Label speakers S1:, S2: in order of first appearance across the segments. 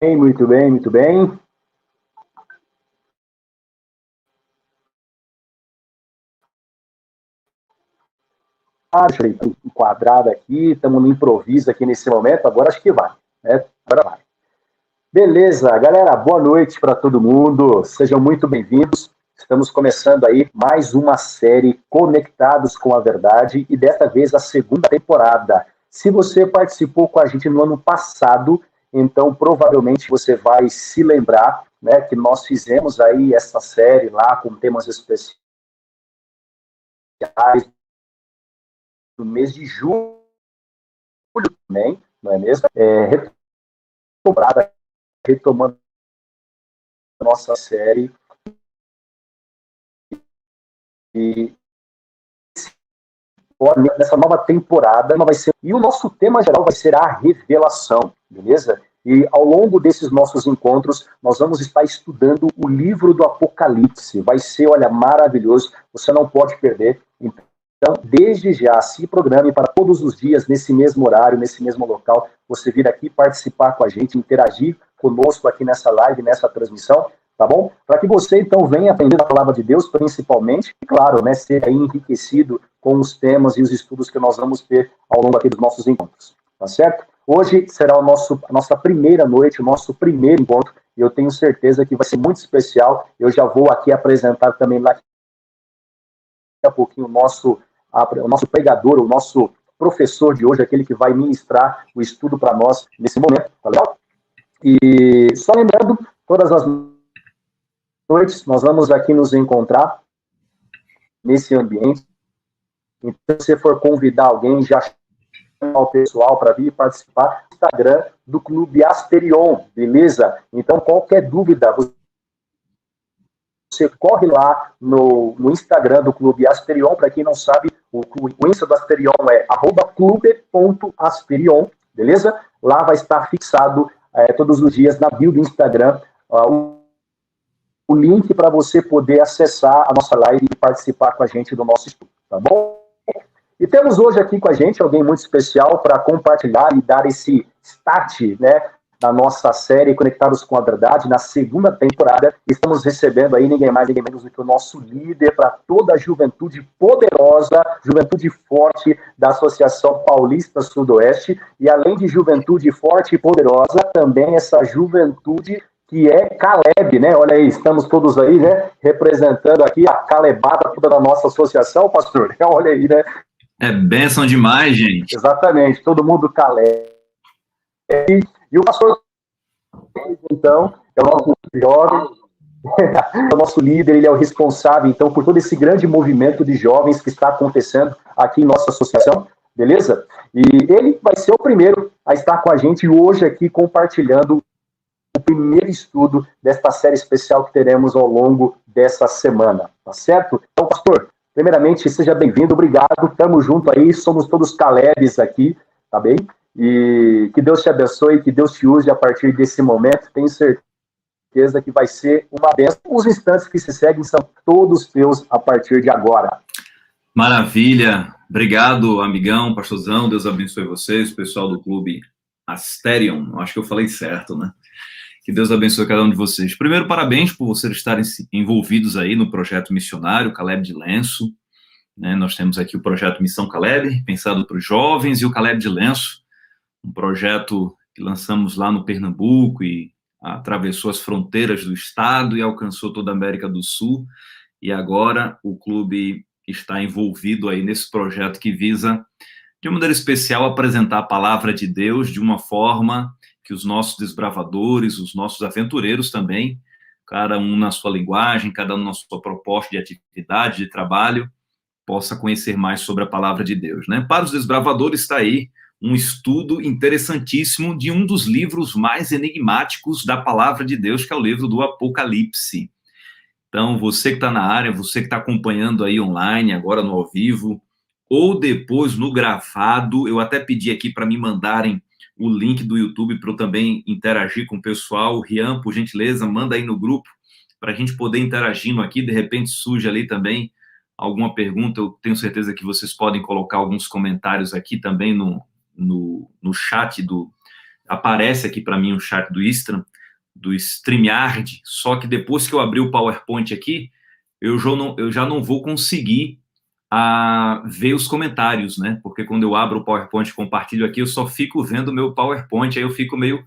S1: Muito bem, muito bem. Deixa eu enquadrado aqui, estamos no improviso aqui nesse momento, agora acho que vai, né? Agora vai. Beleza, galera, boa noite para todo mundo, sejam muito bem-vindos. Estamos começando aí mais uma série Conectados com a Verdade e desta vez a segunda temporada. Se você participou com a gente no ano passado, então provavelmente você vai se lembrar, né, que nós fizemos aí essa série lá com temas especiais no mês de julho também, não é mesmo? Retomando a nossa série e nessa nova temporada vai ser, e o nosso tema geral vai ser a revelação, beleza? E ao longo desses nossos encontros, nós vamos estar estudando o livro do Apocalipse. Vai ser, olha, maravilhoso, você não pode perder. Então, desde já, se programe para todos os dias, nesse mesmo horário, nesse mesmo local, você vir aqui participar com a gente, interagir conosco aqui nessa live, nessa transmissão, tá bom? Para que você, então, venha aprender a palavra de Deus, principalmente, e, claro, né, ser aí enriquecido com os temas e os estudos que nós vamos ter ao longo aqui dos nossos encontros, tá certo? Hoje será a nossa primeira noite, o nosso primeiro encontro, e eu tenho certeza que vai ser muito especial. Eu já vou aqui apresentar também daqui a pouquinho o nosso pregador, o nosso professor de hoje, aquele que vai ministrar o estudo para nós nesse momento, tá legal? E só lembrando, todas as noites nós vamos aqui nos encontrar nesse ambiente. Então, se você for convidar alguém, já chama o pessoal para vir participar do Instagram do Clube Asterion, beleza? Então, qualquer dúvida, você corre lá no Instagram do Clube Asterion. Para quem não sabe, o Insta do Asterion é @clube.asterion, beleza? Lá vai estar fixado todos os dias na bio do Instagram o link para você poder acessar a nossa live e participar com a gente do nosso estudo, tá bom? E temos hoje aqui com a gente alguém muito especial para compartilhar e dar esse start, né, na nossa série Conectados com a Verdade, na segunda temporada. Estamos recebendo aí ninguém mais, ninguém menos do que o nosso líder para toda a juventude poderosa, juventude forte da Associação Paulista Sudoeste. E além de juventude forte e poderosa, também essa juventude que é Caleb, né? Olha aí, estamos todos aí, né? Representando aqui a calebada toda da nossa associação, pastor. Olha aí, né?
S2: É bênção demais, gente.
S1: Exatamente, todo mundo Caleb. E o pastor, então, é o nosso jovem, é o nosso líder, ele é o responsável, então, por todo esse grande movimento de jovens que está acontecendo aqui em nossa associação, beleza? E ele vai ser o primeiro a estar com a gente hoje aqui compartilhando o primeiro estudo desta série especial que teremos ao longo dessa semana, tá certo? Então, pastor, primeiramente, seja bem-vindo, obrigado, tamo junto aí, somos todos Calebs aqui, tá bem? E que Deus te abençoe, que Deus te use a partir desse momento, tenho certeza que vai ser uma bênção. Os instantes que se seguem são todos teus a partir de agora.
S2: Maravilha, obrigado, amigão, pastorzão, Deus abençoe vocês, pessoal do clube Asterion, acho que eu falei certo, né? Que Deus abençoe cada um de vocês. Primeiro, parabéns por vocês estarem envolvidos aí no projeto missionário Caleb de Lenço, né? Nós temos aqui o projeto Missão Caleb, pensado para os jovens, e o Caleb de Lenço, um projeto que lançamos lá no Pernambuco e atravessou as fronteiras do estado e alcançou toda a América do Sul, e agora o clube está envolvido aí nesse projeto que visa, de uma maneira especial, apresentar a palavra de Deus de uma forma que os nossos desbravadores, os nossos aventureiros também, cada um na sua linguagem, cada um na sua proposta de atividade, de trabalho, possa conhecer mais sobre a palavra de Deus, né? Para os desbravadores está aí um estudo interessantíssimo de um dos livros mais enigmáticos da palavra de Deus, que é o livro do Apocalipse. Então, você que está na área, você que está acompanhando aí online, agora no ao vivo, ou depois no gravado, eu até pedi aqui para me mandarem o link do YouTube para eu também interagir com o pessoal. Rian, por gentileza, manda aí no grupo para a gente poder interagindo aqui, de repente surge ali também alguma pergunta, eu tenho certeza que vocês podem colocar alguns comentários aqui também no chat aparece aqui para mim o chat do StreamYard, só que depois que eu abrir o PowerPoint aqui, eu já não vou conseguir ver os comentários, né? Porque quando eu abro o PowerPoint e compartilho aqui, eu só fico vendo o meu PowerPoint, aí eu fico meio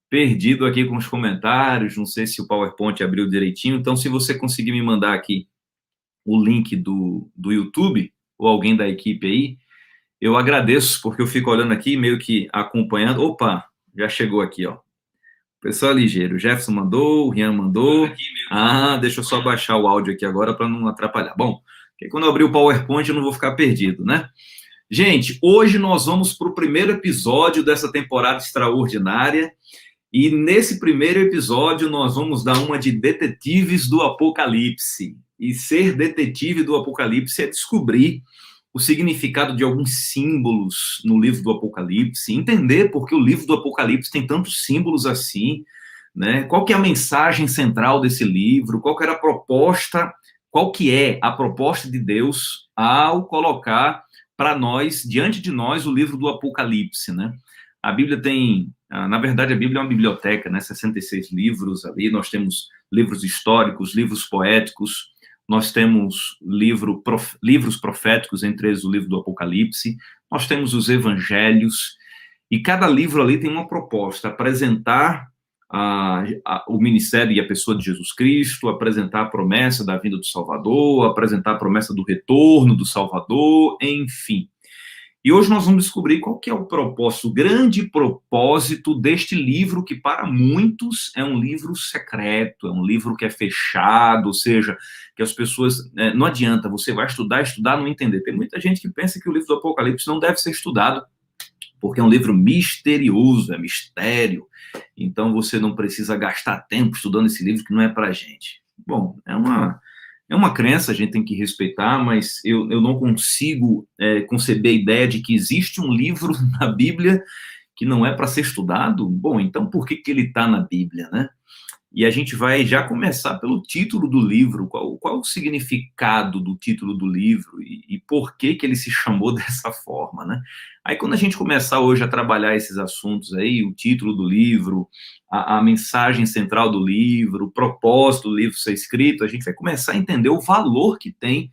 S2: perdido aqui com os comentários, não sei se o PowerPoint abriu direitinho, então se você conseguir me mandar aqui o link do YouTube, ou alguém da equipe aí, eu agradeço, porque eu fico olhando aqui, meio que acompanhando. Opa, já chegou aqui, ó. O pessoal é ligeiro. O Jefferson mandou, o Rian mandou. Deixa eu só baixar o áudio aqui agora para não atrapalhar. Bom, porque quando eu abrir o PowerPoint eu não vou ficar perdido, né? Gente, hoje nós vamos para o primeiro episódio dessa temporada extraordinária. E nesse primeiro episódio nós vamos dar uma de detetives do Apocalipse. E ser detetive do Apocalipse é descobrir o significado de alguns símbolos no livro do Apocalipse, entender por que o livro do Apocalipse tem tantos símbolos assim, né? Qual que é a mensagem central desse livro, qual que é a proposta de Deus ao colocar para nós, diante de nós, o livro do Apocalipse, né? A Bíblia tem, na verdade, a Bíblia é uma biblioteca, né? 66 livros ali, nós temos livros históricos, livros poéticos, nós temos livros proféticos, entre eles o livro do Apocalipse, nós temos os evangelhos, e cada livro ali tem uma proposta, apresentar o ministério e a pessoa de Jesus Cristo, apresentar a promessa da vinda do Salvador, apresentar a promessa do retorno do Salvador, enfim. E hoje nós vamos descobrir qual que é o propósito, o grande propósito deste livro, que para muitos é um livro secreto, é um livro que é fechado, ou seja, que as pessoas... não adianta, você vai estudar, não entender. Tem muita gente que pensa que o livro do Apocalipse não deve ser estudado, porque é um livro misterioso, é mistério, então você não precisa gastar tempo estudando esse livro que não é para a gente. Bom, é uma crença, a gente tem que respeitar, mas eu não consigo conceber a ideia de que existe um livro na Bíblia que não é para ser estudado. Bom, então por que ele está na Bíblia, né? E a gente vai já começar pelo título do livro. Qual o significado do título do livro e por que ele se chamou dessa forma, né? Aí, quando a gente começar hoje a trabalhar esses assuntos aí, o título do livro, a mensagem central do livro, o propósito do livro ser escrito, a gente vai começar a entender o valor que tem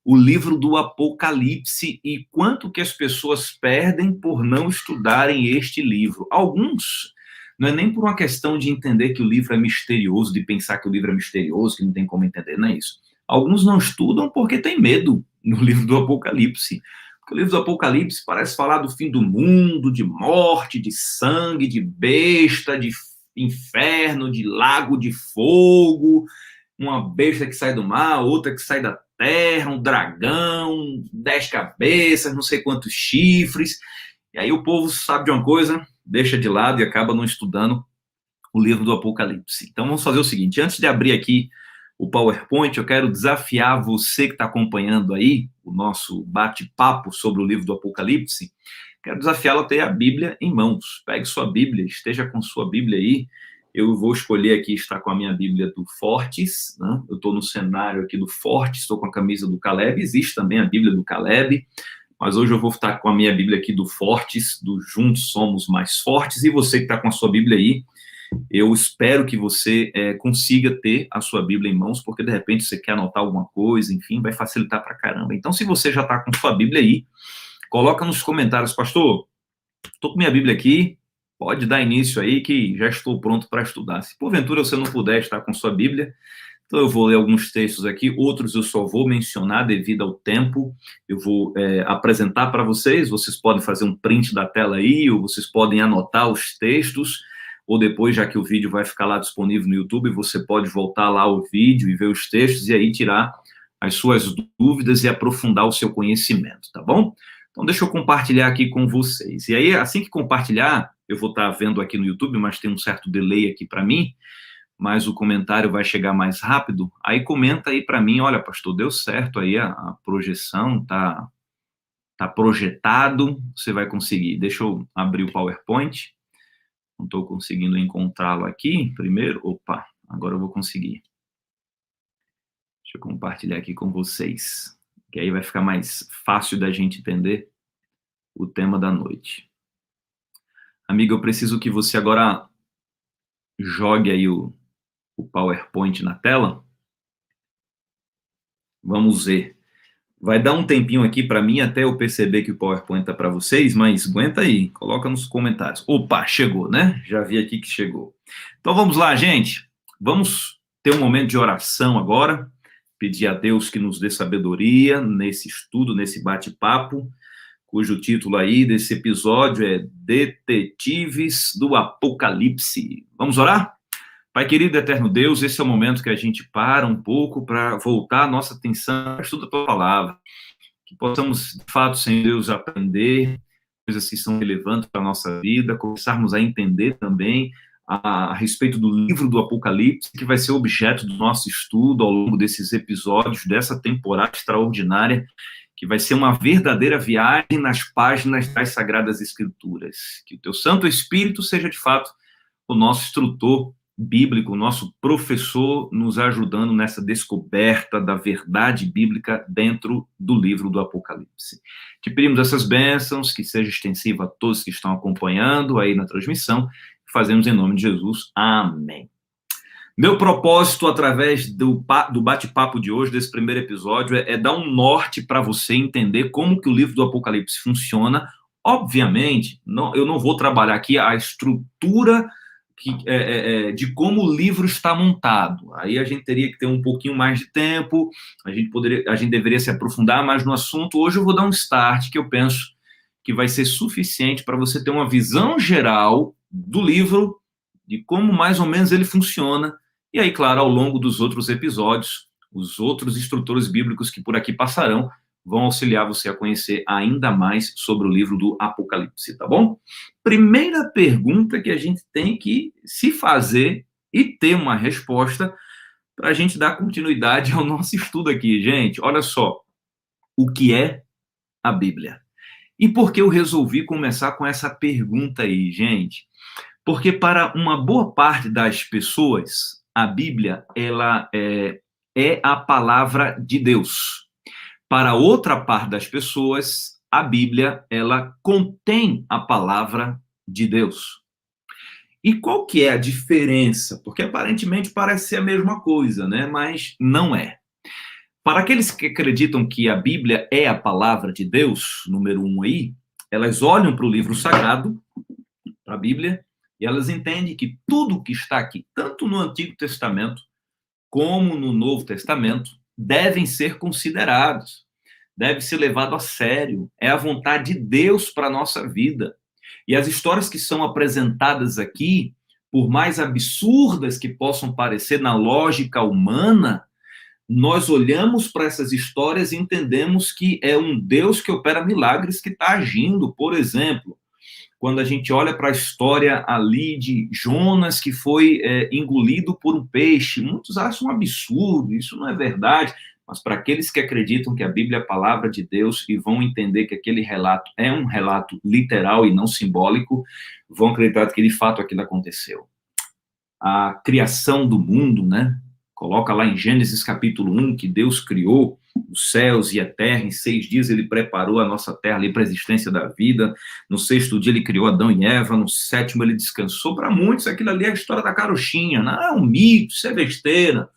S2: o livro do Apocalipse e quanto que as pessoas perdem por não estudarem este livro. Alguns, não é nem por uma questão de entender que o livro é misterioso, de pensar que o livro é misterioso, que não tem como entender, não é isso. Alguns não estudam porque tem medo no livro do Apocalipse. Porque o livro do Apocalipse parece falar do fim do mundo, de morte, de sangue, de besta, de inferno, de lago de fogo, uma besta que sai do mar, outra que sai da terra, um dragão, 10 cabeças, não sei quantos chifres. E aí o povo sabe de uma coisa, deixa de lado e acaba não estudando o livro do Apocalipse. Então vamos fazer o seguinte, antes de abrir aqui o PowerPoint, eu quero desafiar você que está acompanhando aí o nosso bate-papo sobre o livro do Apocalipse, quero desafiá-lo a ter a Bíblia em mãos. Pegue sua Bíblia, esteja com sua Bíblia aí. Eu vou escolher aqui estar com a minha Bíblia do Fortes, né? Eu estou no cenário aqui do Fortes, estou com a camisa do Caleb, existe também a Bíblia do Caleb, mas hoje eu vou estar com a minha Bíblia aqui do Fortes, do Juntos Somos Mais Fortes, e você que está com a sua Bíblia aí, eu espero que você consiga ter a sua Bíblia em mãos, porque de repente você quer anotar alguma coisa, enfim, vai facilitar pra caramba. Então, se você já está com sua Bíblia aí, coloca nos comentários, pastor, estou com minha Bíblia aqui, pode dar início aí que já estou pronto para estudar. Se porventura você não puder estar com sua Bíblia, então eu vou ler alguns textos aqui, outros eu só vou mencionar devido ao tempo, eu vou apresentar para vocês, vocês podem fazer um print da tela aí, ou vocês podem anotar os textos, ou depois, já que o vídeo vai ficar lá disponível no YouTube, você pode voltar lá ao vídeo e ver os textos e aí tirar as suas dúvidas e aprofundar o seu conhecimento, tá bom? Então, deixa eu compartilhar aqui com vocês. E aí, assim que compartilhar, eu vou estar vendo aqui no YouTube, mas tem um certo delay aqui para mim, mas o comentário vai chegar mais rápido. Aí comenta aí para mim, olha, pastor, deu certo aí a projeção, tá projetado, você vai conseguir. Deixa eu abrir o PowerPoint. Não estou conseguindo encontrá-lo aqui primeiro. Opa, agora eu vou conseguir. Deixa eu compartilhar aqui com vocês, que aí vai ficar mais fácil da gente entender o tema da noite. Amigo, eu preciso que você agora jogue aí o PowerPoint na tela. Vamos ver. Vai dar um tempinho aqui para mim até eu perceber que o PowerPoint tá para vocês, mas aguenta aí, coloca nos comentários. Opa, chegou, né? Já vi aqui que chegou. Então vamos lá, gente. Vamos ter um momento de oração agora, pedir a Deus que nos dê sabedoria nesse estudo, nesse bate-papo, cujo título aí desse episódio é Detetives do Apocalipse. Vamos orar? Pai querido, eterno Deus, esse é o momento que a gente para um pouco para voltar a nossa atenção ao estudo da tua palavra. Que possamos, de fato, Senhor Deus, aprender coisas que são relevantes para a nossa vida, começarmos a entender também a respeito do livro do Apocalipse, que vai ser objeto do nosso estudo ao longo desses episódios, dessa temporada extraordinária, que vai ser uma verdadeira viagem nas páginas das Sagradas Escrituras. Que o teu Santo Espírito seja, de fato, o nosso instrutor bíblico, o nosso professor, nos ajudando nessa descoberta da verdade bíblica dentro do livro do Apocalipse. Te pedimos essas bênçãos, que seja extensiva a todos que estão acompanhando aí na transmissão, fazemos em nome de Jesus. Amém. Meu propósito, através do bate-papo de hoje, desse primeiro episódio, é dar um norte para você entender como que o livro do Apocalipse funciona. Obviamente, eu não vou trabalhar aqui a estrutura de como o livro está montado. Aí a gente teria que ter um pouquinho mais de tempo, a gente deveria se aprofundar mais no assunto. Hoje eu vou dar um start que eu penso que vai ser suficiente para você ter uma visão geral do livro, de como mais ou menos ele funciona. E aí, claro, ao longo dos outros episódios, os outros instrutores bíblicos que por aqui passarão vão auxiliar você a conhecer ainda mais sobre o livro do Apocalipse, tá bom? Primeira pergunta que a gente tem que se fazer e ter uma resposta para a gente dar continuidade ao nosso estudo aqui, gente. Olha só, o que é a Bíblia? E por que eu resolvi começar com essa pergunta aí, gente? Porque para uma boa parte das pessoas, a Bíblia ela é a palavra de Deus. Para outra parte das pessoas, a Bíblia ela contém a palavra de Deus. E qual que é a diferença? Porque aparentemente parece ser a mesma coisa, né? Mas não é. Para aqueles que acreditam que a Bíblia é a palavra de Deus, número 1 aí, elas olham para o livro sagrado, para a Bíblia, e elas entendem que tudo que está aqui, tanto no Antigo Testamento como no Novo Testamento, devem ser considerados, deve ser levado a sério. É a vontade de Deus para a nossa vida. E as histórias que são apresentadas aqui, por mais absurdas que possam parecer na lógica humana, nós olhamos para essas histórias e entendemos que é um Deus que opera milagres que está agindo. Por exemplo, quando a gente olha para a história ali de Jonas, que foi engolido por um peixe, muitos acham um absurdo, isso não é verdade, mas para aqueles que acreditam que a Bíblia é a palavra de Deus e vão entender que aquele relato é um relato literal e não simbólico, vão acreditar que de fato aquilo aconteceu. A criação do mundo, né? Coloca lá em Gênesis capítulo 1 que Deus criou os céus e a terra, em 6 dias ele preparou a nossa terra ali para a existência da vida, no 6º dia ele criou Adão e Eva, no 7º ele descansou. Para muitos aquilo ali é a história da carochinha, não é um mito, isso é besteira.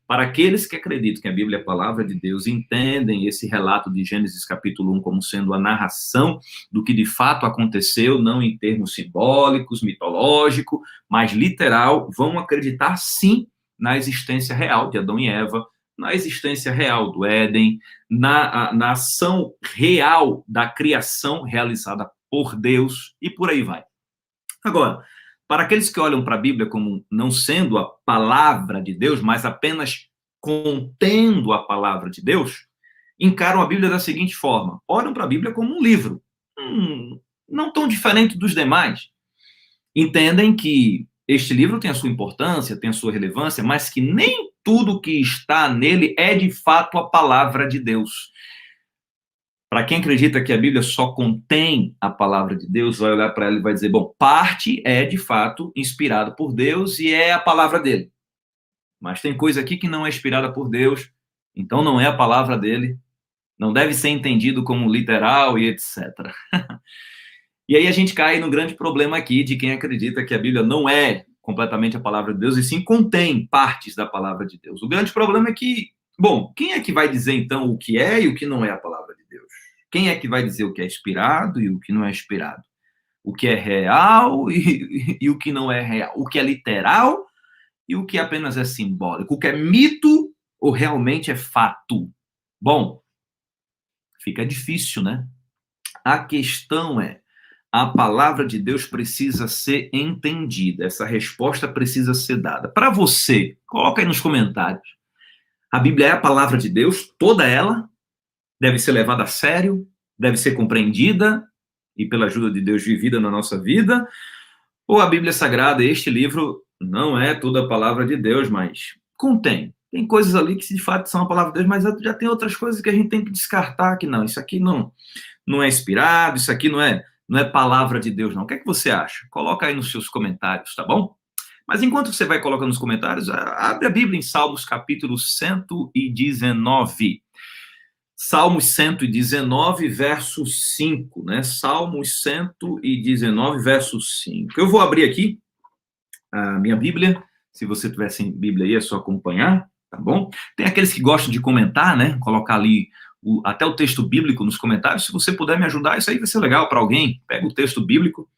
S2: Para aqueles que acreditam que a Bíblia é a palavra de Deus, entendem esse relato de Gênesis capítulo 1 como sendo a narração do que de fato aconteceu, não em termos simbólicos, mitológico, mas literal, vão acreditar sim na existência real de Adão e Eva, na existência real do Éden, na ação real da criação realizada por Deus, e por aí vai. Agora, para aqueles que olham para a Bíblia como não sendo a palavra de Deus, mas apenas contendo a palavra de Deus, encaram a Bíblia da seguinte forma: olham para a Bíblia como um livro, não tão diferente dos demais. Entendem que este livro tem a sua importância, tem a sua relevância, mas que nem tudo que está nele é de fato a palavra de Deus. Para quem acredita que a Bíblia só contém a palavra de Deus, vai olhar para ela e vai dizer, bom, parte é de fato inspirada por Deus e é a palavra dele. Mas tem coisa aqui que não é inspirada por Deus, então não é a palavra dele, não deve ser entendido como literal e etc. E aí a gente cai no grande problema aqui de quem acredita que a Bíblia não é completamente a palavra de Deus, e sim contém partes da palavra de Deus. O grande problema é que, bom, quem é que vai dizer então o que é e o que não é a palavra de Deus? Quem é que vai dizer o que é inspirado e o que não é inspirado? O que é real e o que não é real? O que é literal e o que apenas é simbólico? O que é mito ou realmente é fato? Bom, fica difícil, né? A questão é, a palavra de Deus precisa ser entendida. Essa resposta precisa ser dada. Para você, coloca aí nos comentários. A Bíblia é a palavra de Deus, toda ela, deve ser levada a sério, deve ser compreendida e, pela ajuda de Deus, vivida na nossa vida. Ou a Bíblia Sagrada, este livro, não é toda a palavra de Deus, mas contém. Tem coisas ali que, de fato, são a palavra de Deus, mas já tem outras coisas que a gente tem que descartar, que não, isso aqui não é inspirado, isso aqui não é palavra de Deus, não. O que é que você acha? Coloca aí nos seus comentários, tá bom? Mas enquanto você vai colocando nos comentários, abre a Bíblia em Salmos capítulo 119. Salmos 119, verso 5, né? Salmos 119, verso 5. Eu vou abrir aqui a minha Bíblia. Se você tiver sem Bíblia aí, é só acompanhar, tá bom? Tem aqueles que gostam de comentar, né? Colocar ali até o texto bíblico nos comentários. Se você puder me ajudar, isso aí vai ser legal para alguém. Pega o texto bíblico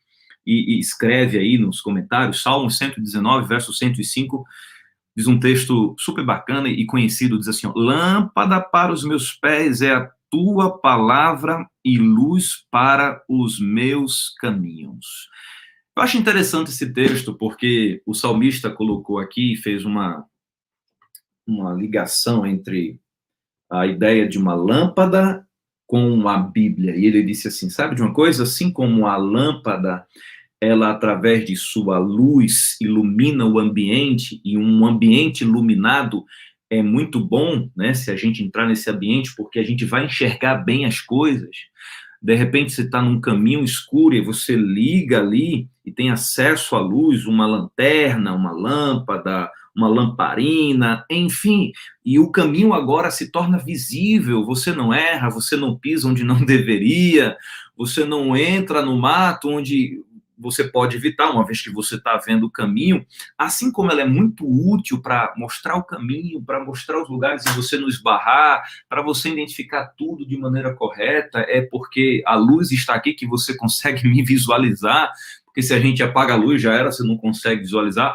S2: e escreve aí nos comentários. Salmo 119, verso 105, diz um texto super bacana e conhecido, diz assim, ó, lâmpada para os meus pés é a tua palavra e luz para os meus caminhos. Eu acho interessante esse texto porque o salmista colocou aqui, fez uma ligação entre a ideia de uma lâmpada com a Bíblia. E ele disse assim, sabe de uma coisa? Assim como a lâmpada, ela, através de sua luz, ilumina o ambiente, e um ambiente iluminado é muito bom, né, se a gente entrar nesse ambiente, porque a gente vai enxergar bem as coisas. De repente, você está num caminho escuro e você liga ali e tem acesso à luz, uma lanterna, uma lâmpada, uma lamparina, enfim, e o caminho agora se torna visível, você não erra, você não pisa onde não deveria, você não entra no mato onde você pode evitar, uma vez que você está vendo o caminho, assim como ela é muito útil para mostrar o caminho, para mostrar os lugares e você não esbarrar, para você identificar tudo de maneira correta, é porque a luz está aqui que você consegue me visualizar, porque se a gente apaga a luz, já era, você não consegue visualizar.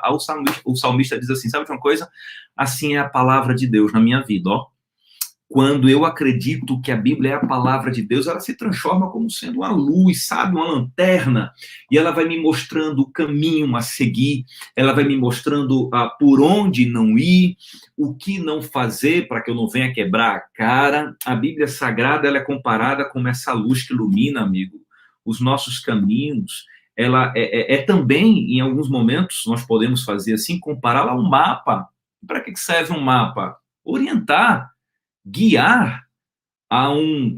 S2: O salmista diz assim, sabe de uma coisa? Assim é a palavra de Deus na minha vida, ó. Quando eu acredito que a Bíblia é a palavra de Deus, ela se transforma como sendo uma luz, sabe? Uma lanterna. E ela vai me mostrando o caminho a seguir, ela vai me mostrando por onde não ir, o que não fazer para que eu não venha quebrar a cara. A Bíblia Sagrada, ela é comparada com essa luz que ilumina, amigo, os nossos caminhos. Ela é também, em alguns momentos, nós podemos fazer assim, compará-la a um mapa. Para que serve um mapa? Orientar, guiar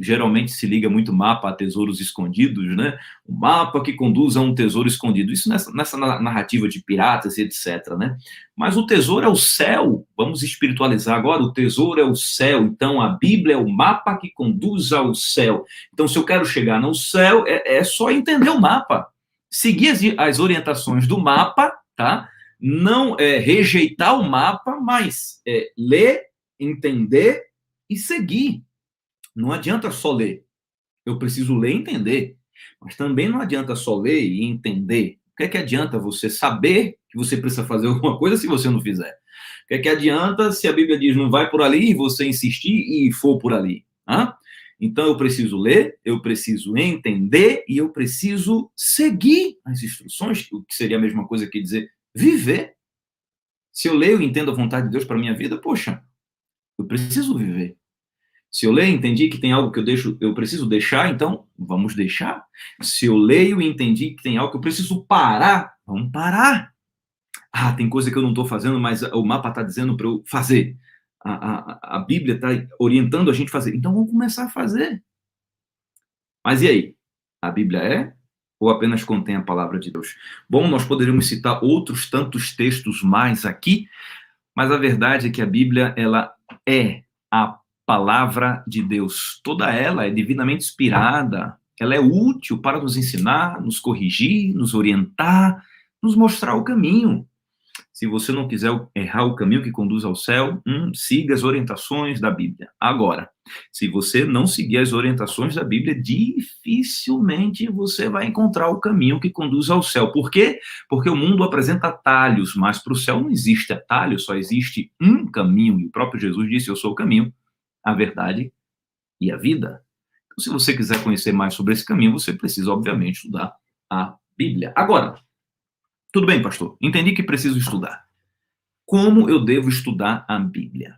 S2: geralmente se liga muito mapa a tesouros escondidos, né? Um mapa que conduz a um tesouro escondido. Isso nessa narrativa de piratas e etc, né? Mas o tesouro é o céu. Vamos espiritualizar agora. O tesouro é o céu. Então, a Bíblia é o mapa que conduz ao céu. Então, se eu quero chegar no céu, é só entender o mapa. Seguir as orientações do mapa, tá? Não rejeitar o mapa, mas ler, entender e seguir. Não adianta só ler. Eu preciso ler e entender. Mas também não adianta só ler e entender. O que adianta você saber que você precisa fazer alguma coisa se você não fizer? O que adianta se a Bíblia diz não vai por ali e você insistir e for por ali? Hã? Então eu preciso ler, eu preciso entender e eu preciso seguir as instruções, o que seria a mesma coisa que dizer viver. Se eu leio e entendo a vontade de Deus para a minha vida, poxa, eu preciso viver. Se eu leio e entendi que tem algo que eu preciso deixar, então vamos deixar. Se eu leio e entendi que tem algo que eu preciso parar, vamos parar. Ah, tem coisa que eu não estou fazendo, mas o mapa está dizendo para eu fazer. A Bíblia está orientando a gente a fazer. Então vamos começar a fazer. Mas e aí? A Bíblia é ou apenas contém a palavra de Deus? Bom, nós poderíamos citar outros tantos textos mais aqui, mas a verdade é que a Bíblia ela é a palavra de Deus. Toda ela é divinamente inspirada, ela é útil para nos ensinar, nos corrigir, nos orientar, nos mostrar o caminho. Se você não quiser errar o caminho que conduz ao céu, siga as orientações da Bíblia. Agora, se você não seguir as orientações da Bíblia, dificilmente você vai encontrar o caminho que conduz ao céu. Por quê? Porque o mundo apresenta atalhos, mas para o céu não existe atalho, só existe um caminho. E o próprio Jesus disse, eu sou o caminho, a verdade e a vida. Então, se você quiser conhecer mais sobre esse caminho, você precisa, obviamente, estudar a Bíblia. Agora, tudo bem, pastor, entendi que preciso estudar. Como eu devo estudar a Bíblia?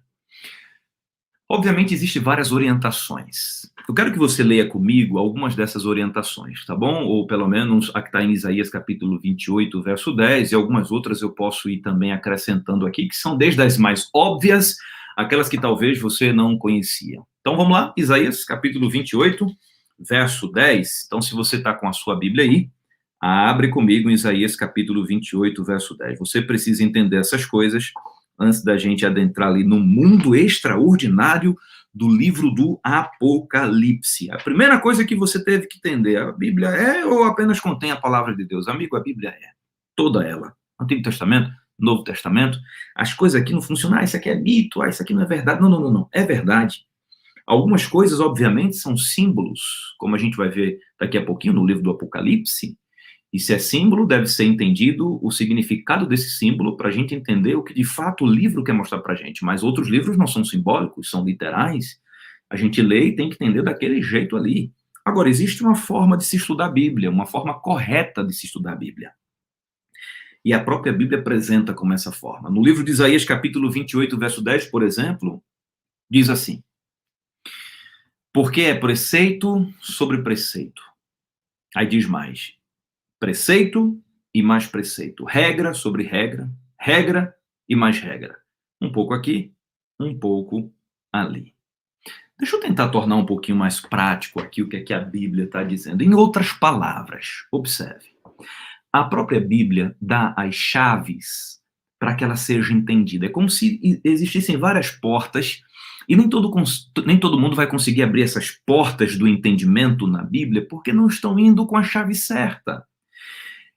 S2: Obviamente, existem várias orientações. Eu quero que você leia comigo algumas dessas orientações, tá bom? Ou pelo menos a que está em Isaías capítulo 28, verso 10, e algumas outras eu posso ir também acrescentando aqui, que são desde as mais óbvias, aquelas que talvez você não conhecia. Então vamos lá, Isaías capítulo 28, verso 10. Então se você está com a sua Bíblia aí, abre comigo em Isaías capítulo 28, verso 10. Você precisa entender essas coisas antes da gente adentrar ali no mundo extraordinário do livro do Apocalipse. A primeira coisa que você teve que entender, a Bíblia é ou apenas contém a palavra de Deus? Amigo, a Bíblia é. Toda ela. Antigo Testamento, Novo Testamento. As coisas aqui não funcionam. Isso aqui é mito, isso aqui não é verdade. Não. É verdade. Algumas coisas, obviamente, são símbolos, como a gente vai ver daqui a pouquinho no livro do Apocalipse. E se é símbolo, deve ser entendido o significado desse símbolo para a gente entender o que de fato o livro quer mostrar para a gente. Mas outros livros não são simbólicos, são literais. A gente lê e tem que entender daquele jeito ali. Agora, existe uma forma de se estudar a Bíblia, uma forma correta de se estudar a Bíblia. E a própria Bíblia apresenta como essa forma. No livro de Isaías, capítulo 28, verso 10, por exemplo, diz assim: porque é preceito sobre preceito. Aí diz mais: preceito e mais preceito. Regra sobre regra, regra e mais regra. Um pouco aqui, um pouco ali. Deixa eu tentar tornar um pouquinho mais prático aqui o que é que a Bíblia está dizendo. Em outras palavras, observe. A própria Bíblia dá as chaves para que ela seja entendida. É como se existissem várias portas e nem todo mundo vai conseguir abrir essas portas do entendimento na Bíblia porque não estão indo com a chave certa.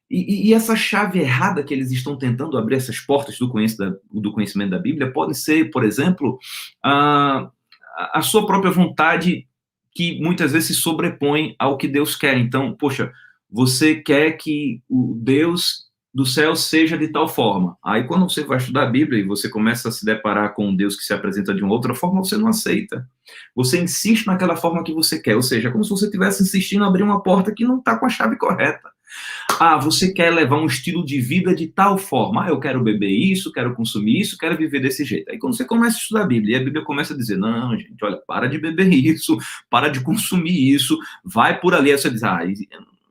S2: E essa chave errada que eles estão tentando abrir essas portas do conhecimento da Bíblia pode ser, por exemplo, a sua própria vontade que muitas vezes se sobrepõe ao que Deus quer. Então, poxa, você quer que o Deus do céu seja de tal forma. Aí quando você vai estudar a Bíblia e você começa a se deparar com um Deus que se apresenta de uma outra forma, você não aceita. Você insiste naquela forma que você quer, ou seja, é como se você estivesse insistindo em abrir uma porta que não está com a chave correta. Você quer levar um estilo de vida de tal forma. Eu quero beber isso, quero consumir isso, quero viver desse jeito. Aí quando você começa a estudar a Bíblia, e a Bíblia começa a dizer, não, gente, olha, para de beber isso, para de consumir isso, vai por ali. Aí você diz,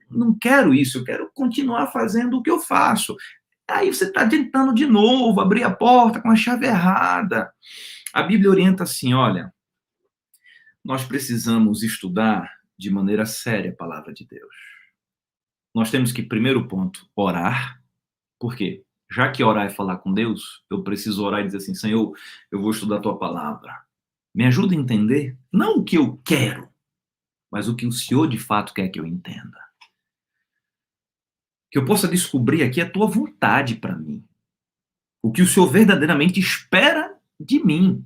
S2: não quero isso, eu quero continuar fazendo o que eu faço. Aí você está tentando de novo abrir a porta com a chave errada. A Bíblia orienta assim, olha, nós precisamos estudar de maneira séria a palavra de Deus. Nós temos que, primeiro ponto, orar. Por quê? Já que orar é falar com Deus, eu preciso orar e dizer assim, Senhor, eu vou estudar a tua palavra. Me ajuda a entender, não o que eu quero, mas o que o Senhor de fato quer que eu entenda. Que eu possa descobrir aqui a tua vontade para mim. O que o Senhor verdadeiramente espera de mim.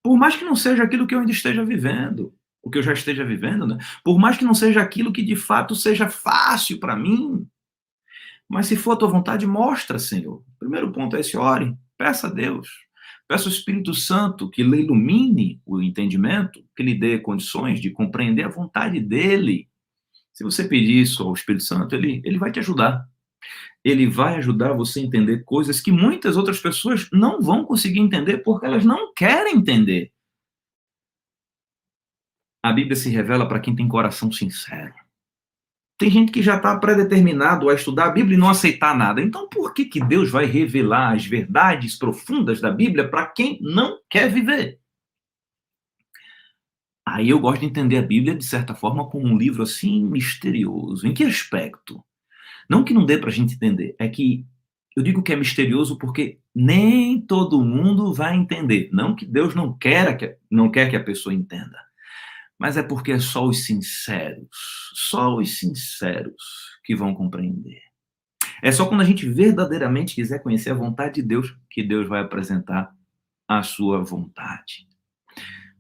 S2: Por mais que não seja aquilo que eu ainda esteja vivendo, o que eu já esteja vivendo, né? Por mais que não seja aquilo que de fato seja fácil para mim. Mas se for a tua vontade, mostra, Senhor. Primeiro ponto é esse, ore, peça a Deus. Peça ao Espírito Santo que lhe ilumine o entendimento, que lhe dê condições de compreender a vontade dele. Se você pedir isso ao Espírito Santo, ele vai te ajudar. Ele vai ajudar você a entender coisas que muitas outras pessoas não vão conseguir entender porque elas não querem entender. A Bíblia se revela para quem tem coração sincero. Tem gente que já está predeterminado a estudar a Bíblia e não aceitar nada. Então, por que Deus vai revelar as verdades profundas da Bíblia para quem não quer viver? Aí eu gosto de entender a Bíblia, de certa forma, como um livro assim misterioso. Em que aspecto? Não que não dê para a gente entender, é que eu digo que é misterioso porque nem todo mundo vai entender. Não que Deus não quer que a pessoa entenda, mas é porque é só os sinceros que vão compreender. É só quando a gente verdadeiramente quiser conhecer a vontade de Deus que Deus vai apresentar a sua vontade.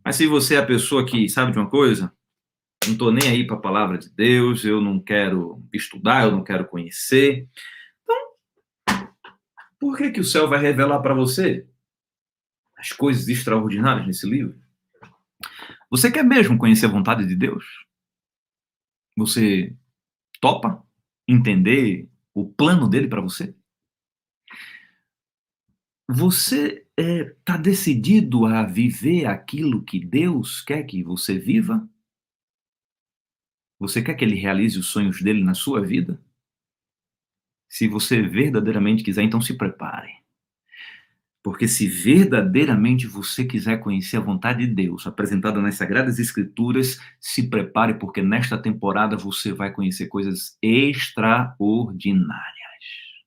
S2: Mas se você é a pessoa que sabe de uma coisa, não estou nem aí para a palavra de Deus, eu não quero estudar, eu não quero conhecer. Então, por que o céu vai revelar para você as coisas extraordinárias nesse livro? Você quer mesmo conhecer a vontade de Deus? Você topa entender o plano dele para você? Você está decidido a viver aquilo que Deus quer que você viva? Você quer que ele realize os sonhos dele na sua vida? Se você verdadeiramente quiser, então se prepare. Porque se verdadeiramente você quiser conhecer a vontade de Deus apresentada nas Sagradas Escrituras, se prepare, porque nesta temporada você vai conhecer coisas extraordinárias.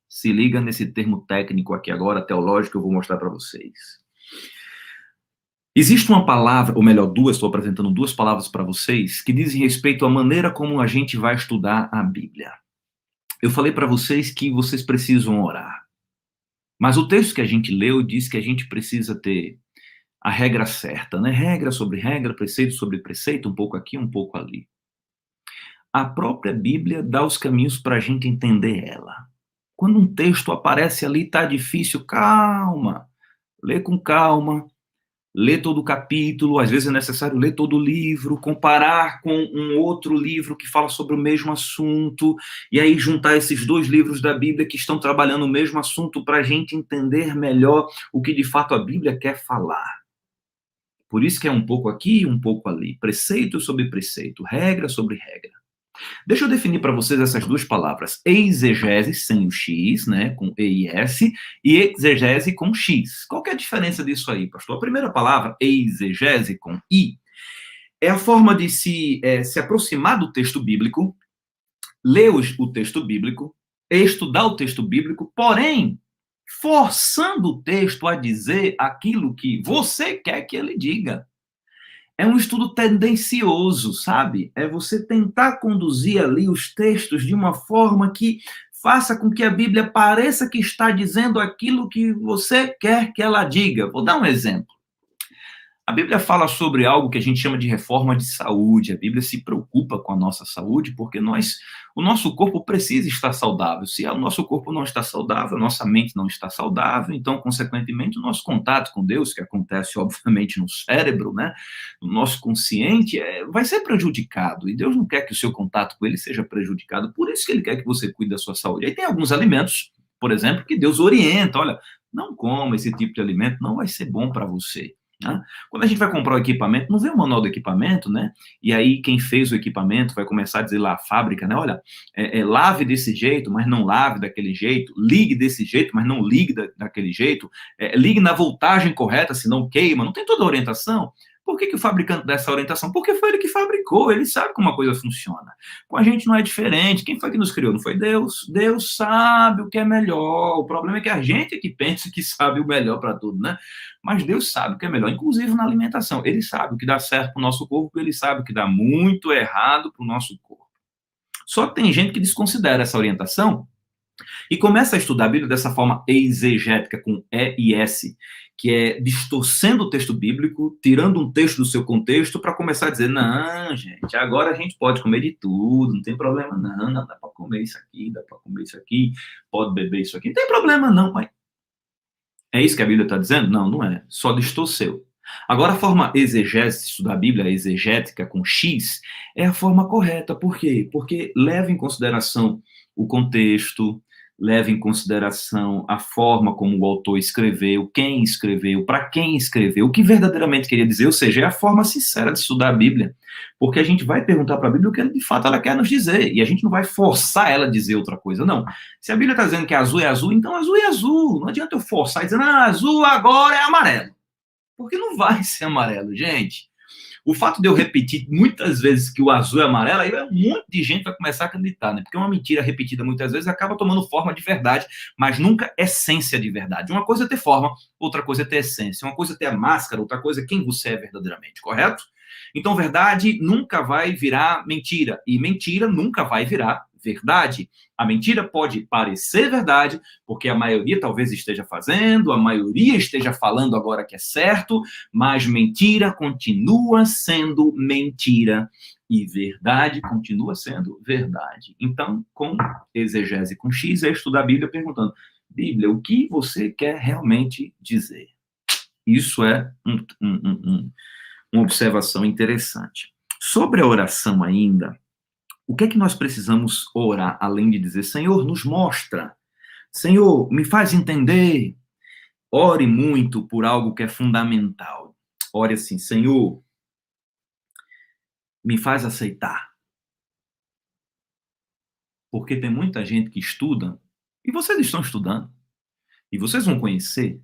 S2: Se liga nesse termo técnico aqui agora, teológico, que eu vou mostrar para vocês. Existe uma palavra, ou melhor, estou apresentando duas palavras para vocês, que dizem respeito à maneira como a gente vai estudar a Bíblia. Eu falei para vocês que vocês precisam orar. Mas o texto que a gente leu diz que a gente precisa ter a regra certa, né? Regra sobre regra, preceito sobre preceito, um pouco aqui, um pouco ali. A própria Bíblia dá os caminhos para a gente entender ela. Quando um texto aparece ali, está difícil, calma, lê com calma, lê todo o capítulo, às vezes é necessário ler todo o livro, comparar com um outro livro que fala sobre o mesmo assunto, e aí juntar esses dois livros da Bíblia que estão trabalhando o mesmo assunto para a gente entender melhor o que de fato a Bíblia quer falar. Por isso que é um pouco aqui e um pouco ali, preceito sobre preceito, regra sobre regra. Deixa eu definir para vocês essas duas palavras, exegese sem o X, né, com E-I-S, e exegese com X. Qual que é a diferença disso aí, pastor? A primeira palavra, exegese com I, é a forma de se aproximar do texto bíblico, ler o texto bíblico, estudar o texto bíblico, porém, forçando o texto a dizer aquilo que você quer que ele diga. É um estudo tendencioso, sabe? É você tentar conduzir ali os textos de uma forma que faça com que a Bíblia pareça que está dizendo aquilo que você quer que ela diga. Vou dar um exemplo. A Bíblia fala sobre algo que a gente chama de reforma de saúde. A Bíblia se preocupa com a nossa saúde porque o nosso corpo precisa estar saudável. Se o nosso corpo não está saudável, a nossa mente não está saudável, então, consequentemente, o nosso contato com Deus, que acontece, obviamente, no cérebro, né, no nosso consciente, vai ser prejudicado. E Deus não quer que o seu contato com Ele seja prejudicado. Por isso que Ele quer que você cuide da sua saúde. Aí tem alguns alimentos, por exemplo, que Deus orienta. Olha, não coma esse tipo de alimento, não vai ser bom para você. Quando a gente vai comprar o equipamento, não vê o manual do equipamento, né? E aí quem fez o equipamento vai começar a dizer lá, a fábrica, né? Olha, lave desse jeito, mas não lave daquele jeito, ligue desse jeito, mas não ligue daquele jeito, ligue na voltagem correta, senão queima, não tem toda a orientação. Por que o fabricante dá essa orientação? Porque foi ele que fabricou, ele sabe como a coisa funciona. Com a gente não é diferente. Quem foi que nos criou? Não foi Deus? Deus sabe o que é melhor. O problema é que a gente é que pensa que sabe o melhor para tudo, né? Mas Deus sabe o que é melhor, inclusive na alimentação. Ele sabe o que dá certo para o nosso corpo, ele sabe o que dá muito errado para o nosso corpo. Só que tem gente que desconsidera essa orientação e começa a estudar a Bíblia dessa forma exegética, com E e S, que é distorcendo o texto bíblico, tirando um texto do seu contexto para começar a dizer, não, gente, agora a gente pode comer de tudo, não tem problema não, dá para comer isso aqui, dá para comer isso aqui, pode beber isso aqui, não tem problema não, pai. É isso que a Bíblia está dizendo? Não, não é, só distorceu. Agora, a forma exegese, estudar a Bíblia, exegética com X, é a forma correta. Por quê? Porque leva em consideração o contexto, leva em consideração a forma como o autor escreveu, para quem escreveu, o que verdadeiramente queria dizer, ou seja, é a forma sincera de estudar a Bíblia. Porque a gente vai perguntar para a Bíblia o que de fato ela quer nos dizer, e a gente não vai forçar ela a dizer outra coisa, não. Se a Bíblia está dizendo que azul é azul, então azul é azul. Não adianta eu forçar e dizer, azul agora é amarelo. Porque não vai ser amarelo, gente. O fato de eu repetir muitas vezes que o azul é amarelo, aí um monte de gente vai começar a acreditar, né? Porque uma mentira repetida muitas vezes acaba tomando forma de verdade, mas nunca essência de verdade. Uma coisa é ter forma, outra coisa é ter essência. Uma coisa é ter a máscara, outra coisa é quem você é verdadeiramente, correto? Então, verdade nunca vai virar mentira, e mentira nunca vai virar verdade. A mentira pode parecer verdade, porque a maioria talvez esteja fazendo, a maioria esteja falando agora que é certo, mas mentira continua sendo mentira e verdade continua sendo verdade. Então, com exegese com X, é estudar a Bíblia perguntando, Bíblia, o que você quer realmente dizer? Isso é uma observação interessante. Sobre a oração ainda, o que é que nós precisamos orar, além de dizer, Senhor, nos mostra, Senhor, me faz entender. Ore muito por algo que é fundamental. Ore assim, Senhor, me faz aceitar. Porque tem muita gente que estuda, e vocês estão estudando, e vocês vão conhecer,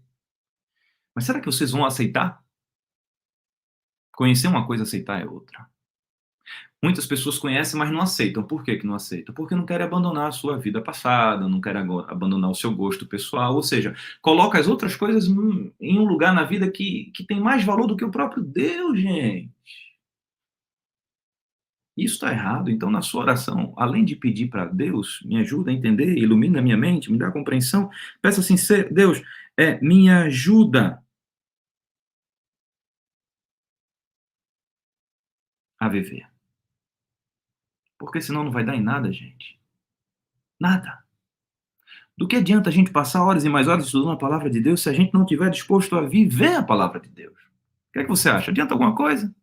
S2: mas será que vocês vão aceitar? Conhecer uma coisa, aceitar é outra. Muitas pessoas conhecem, mas não aceitam. Por que não aceitam? Porque não querem abandonar a sua vida passada, não querem abandonar o seu gosto pessoal, ou seja, coloca as outras coisas em um lugar na vida que tem mais valor do que o próprio Deus, gente. Isso está errado. Então, na sua oração, além de pedir para Deus, me ajuda a entender, ilumina a minha mente, me dá compreensão, peça assim, Deus, me ajuda a viver. Porque senão não vai dar em nada, gente. Nada. Do que adianta a gente passar horas e mais horas estudando a palavra de Deus se a gente não estiver disposto a viver a palavra de Deus? O que é que você acha? Adianta alguma coisa?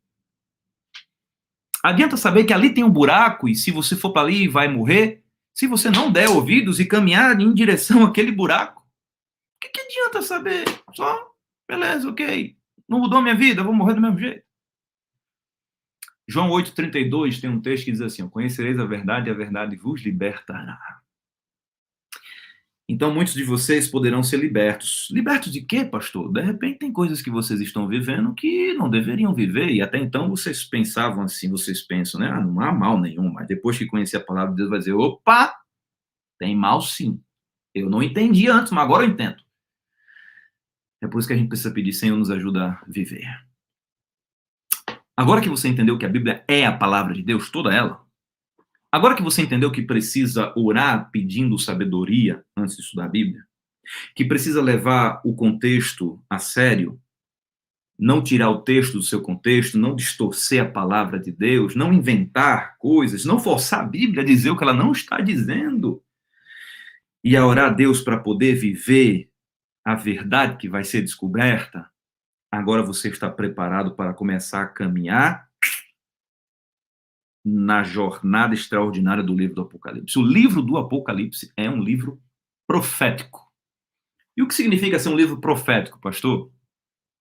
S2: Adianta saber que ali tem um buraco e se você for para ali vai morrer? Se você não der ouvidos e caminhar em direção àquele buraco? O que adianta saber? Só, beleza, ok. Não mudou a minha vida, eu vou morrer do mesmo jeito. João 8,32 tem um texto que diz assim, conhecereis a verdade e a verdade vos libertará. Então, muitos de vocês poderão ser libertos. Libertos de quê, pastor? De repente, tem coisas que vocês estão vivendo que não deveriam viver, e até então vocês pensavam assim, vocês pensam, né? Não há mal nenhum, mas depois que conhecer a palavra de Deus, vai dizer, opa, Tem mal, sim. Eu não entendi antes, mas agora eu entendo. É por isso que a gente precisa pedir, Senhor, nos ajuda a viver. Agora que você entendeu que a Bíblia é a palavra de Deus, toda ela, agora que você entendeu que precisa orar pedindo sabedoria antes de estudar a Bíblia, que precisa levar o contexto a sério, não tirar o texto do seu contexto, não distorcer a palavra de Deus, não inventar coisas, não forçar a Bíblia a dizer o que ela não está dizendo, e a orar a Deus para poder viver a verdade que vai ser descoberta, agora você está preparado para começar a caminhar na jornada extraordinária do livro do Apocalipse. O livro do Apocalipse é um livro profético. E o que significa ser um livro profético, pastor?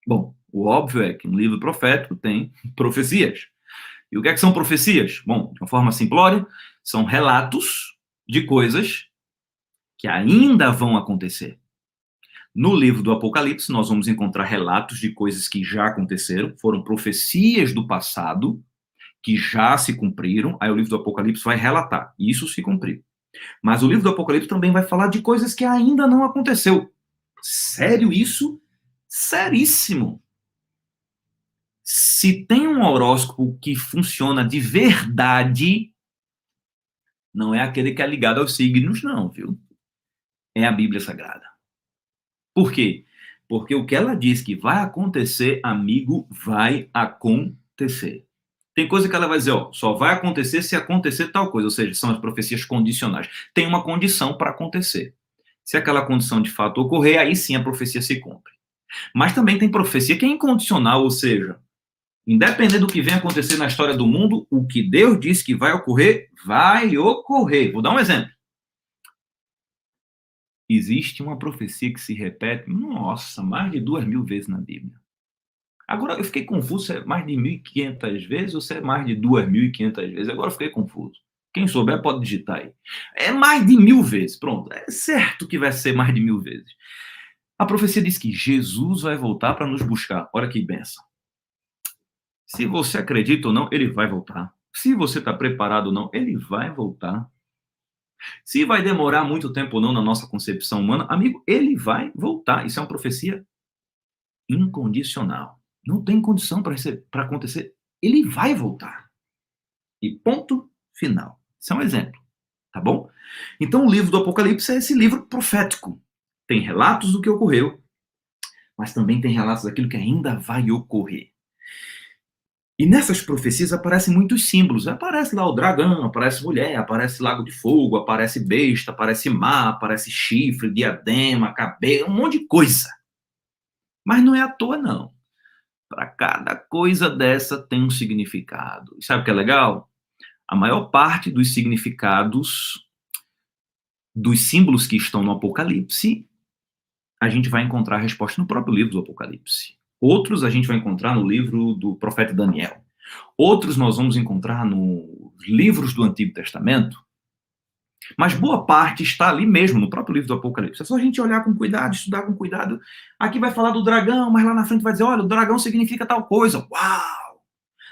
S2: Bom, o óbvio é que um livro profético tem profecias. E o que é que são profecias? Bom, de uma forma simplória, são relatos de coisas que ainda vão acontecer. No livro do Apocalipse, nós vamos encontrar relatos de coisas que já aconteceram, foram profecias do passado, que já se cumpriram, aí o livro do Apocalipse vai relatar, isso se cumpriu. Mas o livro do Apocalipse também vai falar de coisas que ainda não aconteceu. Sério isso? Seríssimo. Se tem um horóscopo que funciona de verdade, não é aquele que é ligado aos signos, não, viu? É a Bíblia Sagrada. Por quê? Porque o que ela diz que vai acontecer, amigo, vai acontecer. Tem coisa que ela vai dizer, ó, só vai acontecer se acontecer tal coisa, ou seja, são as profecias condicionais. Tem uma condição para acontecer. Se aquela condição de fato ocorrer, aí sim a profecia se cumpre. Mas também tem profecia que é incondicional, ou seja, independente do que venha acontecer na história do mundo, o que Deus disse que vai ocorrer, vai ocorrer. Vou dar um exemplo. Existe uma profecia que se repete, nossa, mais de 2.000 vezes na Bíblia. Agora eu fiquei confuso se é mais de 1.500 vezes ou se é mais de 2.500 vezes. Agora eu fiquei confuso. Quem souber pode digitar aí. É mais de 1.000 vezes, pronto. É certo que vai ser mais de 1.000 vezes. A profecia diz que Jesus vai voltar para nos buscar. Olha que benção. Se você acredita ou não, ele vai voltar. Se você está preparado ou não, ele vai voltar. Se vai demorar muito tempo ou não na nossa concepção humana, amigo, ele vai voltar. Isso é uma profecia incondicional. Não tem condição para acontecer. Ele vai voltar. E ponto final. Isso é um exemplo. Tá bom? Então o livro do Apocalipse é esse livro profético. Tem relatos do que ocorreu, mas também tem relatos daquilo que ainda vai ocorrer. E nessas profecias aparecem muitos símbolos. Aparece lá o dragão, aparece mulher, aparece lago de fogo, aparece besta, aparece mar, aparece chifre, diadema, cabelo, um monte de coisa. Mas não é à toa, não. Para cada coisa dessa tem um significado. E sabe o que é legal? A maior parte dos significados dos símbolos que estão no Apocalipse, a gente vai encontrar a resposta no próprio livro do Apocalipse. Outros a gente vai encontrar no livro do profeta Daniel. Outros nós vamos encontrar nos livros do Antigo Testamento. Mas boa parte está ali mesmo, no próprio livro do Apocalipse. É só a gente olhar com cuidado, estudar com cuidado. Aqui vai falar do dragão, mas lá na frente vai dizer, olha, o dragão significa tal coisa. Uau!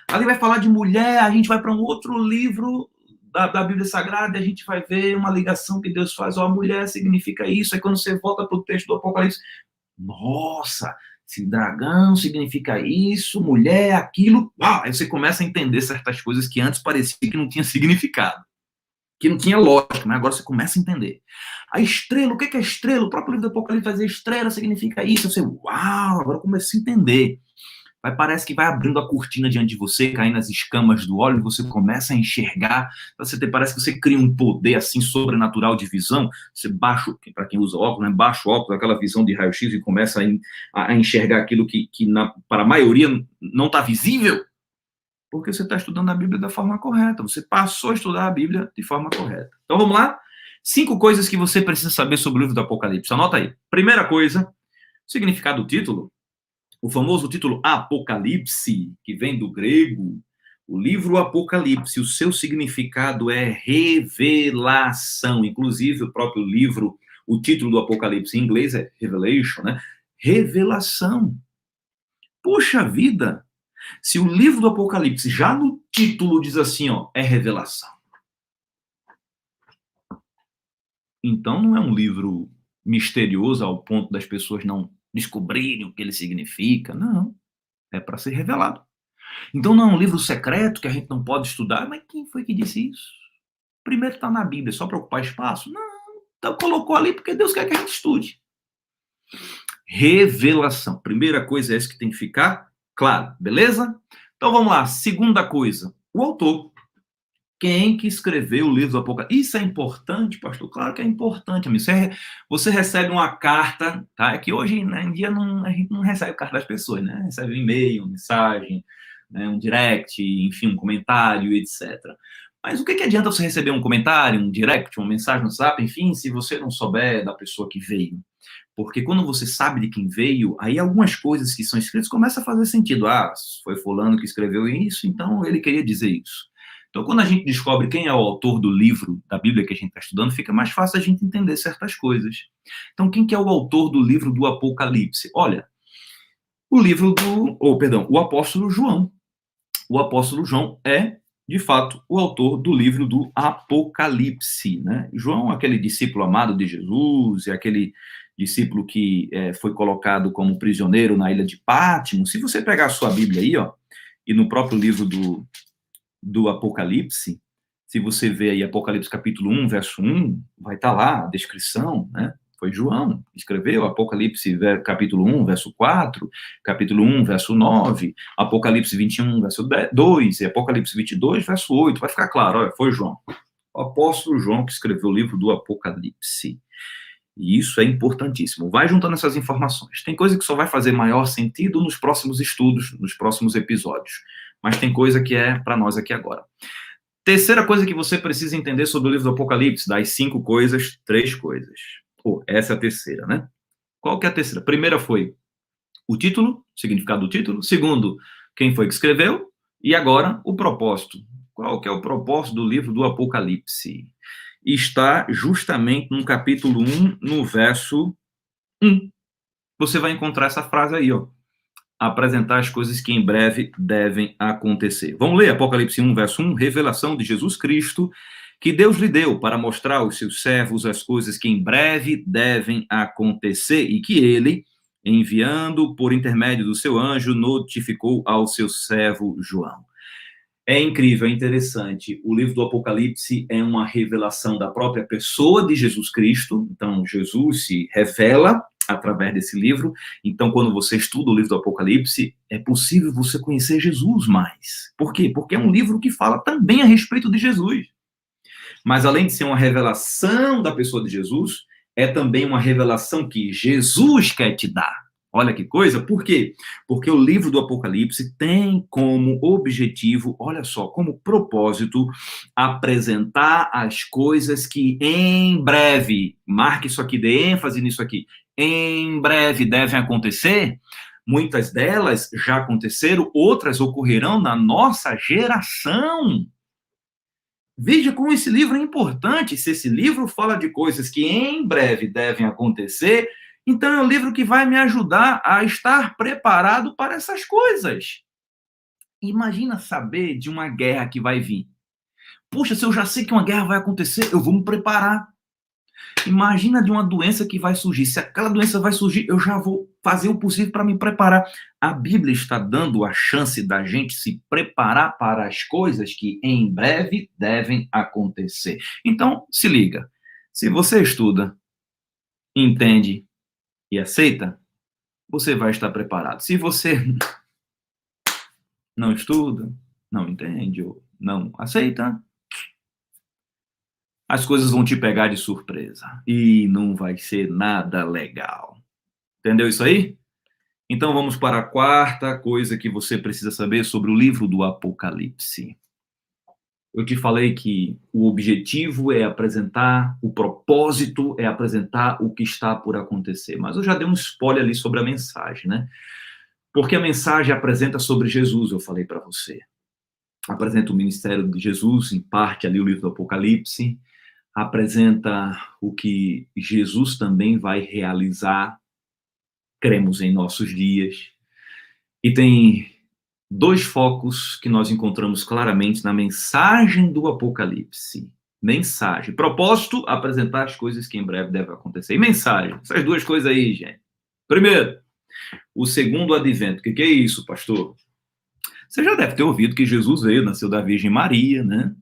S2: Ali vai falar de mulher, a gente vai para um outro livro da Bíblia Sagrada, a gente vai ver uma ligação que Deus faz, ó, a mulher significa isso. Aí quando você volta para o texto do Apocalipse, nossa, se dragão significa isso, mulher, aquilo, uau! Aí você começa a entender certas coisas que antes parecia que não tinha significado, que não tinha lógica, mas agora você começa a entender. A estrela, o que é estrela? O próprio livro do Apocalipse vai dizer, estrela significa isso. Você, uau, agora eu comecei a entender. Parece que vai abrindo a cortina diante de você, caindo as escamas do óleo, e você começa a enxergar, parece que você cria um poder assim sobrenatural de visão. Você baixa, para quem usa óculos, né, baixa o óculos, aquela visão de raio-x e começa a enxergar aquilo que para a maioria não está visível, porque você está estudando a Bíblia da forma correta, você passou a estudar a Bíblia de forma correta. Então vamos lá? 5 coisas que você precisa saber sobre o livro do Apocalipse. Anota aí. Primeira coisa, significado do título. O famoso título Apocalipse, que vem do grego, o livro Apocalipse, o seu significado é revelação. Inclusive, o próprio livro, o título do Apocalipse em inglês é Revelation, né? Revelação. Poxa vida! Se o livro do Apocalipse, já no título, diz assim, ó, é revelação. Então não é um livro misterioso ao ponto das pessoas não descobrirem o que ele significa. Não, é para ser revelado. Então não é um livro secreto que a gente não pode estudar. Mas quem foi que disse isso? Primeiro está na Bíblia, só para ocupar espaço? Não, então colocou ali porque Deus quer que a gente estude. Revelação. Primeira coisa é essa que tem que ficar claro, beleza? Então vamos lá. Segunda coisa, o autor. Quem que escreveu o livro do Apocalipse? Isso é importante, pastor? Claro que é importante, amigo. Você recebe uma carta, tá? É que hoje, né, em dia, a gente não recebe carta das pessoas, né? Recebe um e-mail, uma mensagem, né, um direct, enfim, um comentário, etc. Mas o que adianta você receber um comentário, um direct, uma mensagem no WhatsApp, enfim, se você não souber da pessoa que veio? Porque quando você sabe de quem veio, aí algumas coisas que são escritas começam a fazer sentido. Ah, foi fulano que escreveu isso, então ele queria dizer isso. Então, quando a gente descobre quem é o autor do livro da Bíblia que a gente está estudando, fica mais fácil a gente entender certas coisas. Então, quem que é o autor do livro do Apocalipse? Olha, o apóstolo João. O apóstolo João é, de fato, o autor do livro do Apocalipse, né? João, aquele discípulo amado de Jesus, é aquele discípulo que foi colocado como prisioneiro na ilha de Pátmos. Se você pegar a sua Bíblia aí, ó, e no próprio livro do Apocalipse, se você ver aí Apocalipse capítulo 1, verso 1, vai estar lá a descrição, né? Foi João que escreveu, Apocalipse capítulo 1, verso 4, capítulo 1, verso 9, Apocalipse 21, verso 2, e Apocalipse 22, verso 8, vai ficar claro, olha, foi João. O apóstolo João que escreveu o livro do Apocalipse. E isso é importantíssimo. Vai juntando essas informações. Tem coisa que só vai fazer maior sentido nos próximos estudos, nos próximos episódios. Mas tem coisa que é para nós aqui agora. Terceira coisa que você precisa entender sobre o livro do Apocalipse, das 5 coisas, 3 coisas. Essa é a terceira, né? Qual que é a terceira? Primeira foi o título, o significado do título. Segundo, quem foi que escreveu. E agora, o propósito. Qual que é o propósito do livro do Apocalipse? Está justamente no capítulo 1, no verso 1. Você vai encontrar essa frase aí, ó. Apresentar as coisas que em breve devem acontecer. Vamos ler Apocalipse 1, verso 1, revelação de Jesus Cristo, que Deus lhe deu para mostrar aos seus servos as coisas que em breve devem acontecer e que ele, enviando por intermédio do seu anjo, notificou ao seu servo João. É incrível, é interessante. O livro do Apocalipse é uma revelação da própria pessoa de Jesus Cristo. Então, Jesus se revela através desse livro. Então, quando você estuda o livro do Apocalipse, é possível você conhecer Jesus mais. Por quê? Porque é um livro que fala também a respeito de Jesus. Mas, além de ser uma revelação da pessoa de Jesus, é também uma revelação que Jesus quer te dar. Olha que coisa, por quê? Porque o livro do Apocalipse tem como objetivo, olha só, como propósito, apresentar as coisas que em breve, marque isso aqui, dê ênfase nisso aqui, em breve devem acontecer. Muitas delas já aconteceram, outras ocorrerão na nossa geração. Veja como esse livro é importante. Se esse livro fala de coisas que em breve devem acontecer, então é um livro que vai me ajudar a estar preparado para essas coisas. Imagina saber de uma guerra que vai vir. Puxa, se eu já sei que uma guerra vai acontecer, eu vou me preparar. Imagina de uma doença que vai surgir. Se aquela doença vai surgir, eu já vou fazer o possível para me preparar. A Bíblia está dando a chance da gente se preparar para as coisas que em breve devem acontecer. Então, se liga. Se você estuda, entende e aceita, você vai estar preparado. Se você não estuda, não entende ou não aceita, as coisas vão te pegar de surpresa e não vai ser nada legal. Entendeu isso aí? Então vamos para a quarta coisa que você precisa saber sobre o livro do Apocalipse. Eu te falei que o objetivo é apresentar, o propósito é apresentar o que está por acontecer. Mas eu já dei um spoiler ali sobre a mensagem, né? Porque a mensagem apresenta sobre Jesus, eu falei para você. Apresenta o ministério de Jesus, em parte ali o livro do Apocalipse. Apresenta o que Jesus também vai realizar, cremos em nossos dias. E tem 2 focos que nós encontramos claramente na mensagem do Apocalipse. Mensagem. Propósito, apresentar as coisas que em breve devem acontecer. E mensagem. Essas duas coisas aí, gente. Primeiro, o segundo advento. O que é isso, pastor? Você já deve ter ouvido que Jesus veio, nasceu da Virgem Maria, né?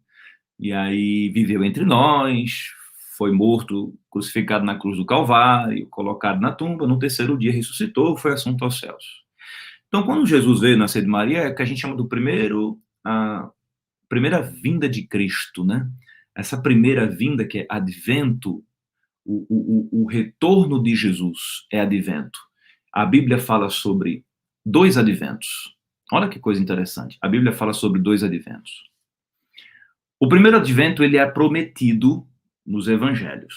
S2: E aí viveu entre nós, foi morto, crucificado na cruz do Calvário, colocado na tumba, no terceiro dia ressuscitou, foi assunto aos céus. Então, quando Jesus veio nascer de Maria, é o que a gente chama do a primeira vinda de Cristo, né? Essa primeira vinda, que é advento, o retorno de Jesus é advento. A Bíblia fala sobre 2 adventos. Olha que coisa interessante. A Bíblia fala sobre 2 adventos. O primeiro advento, ele é prometido nos evangelhos,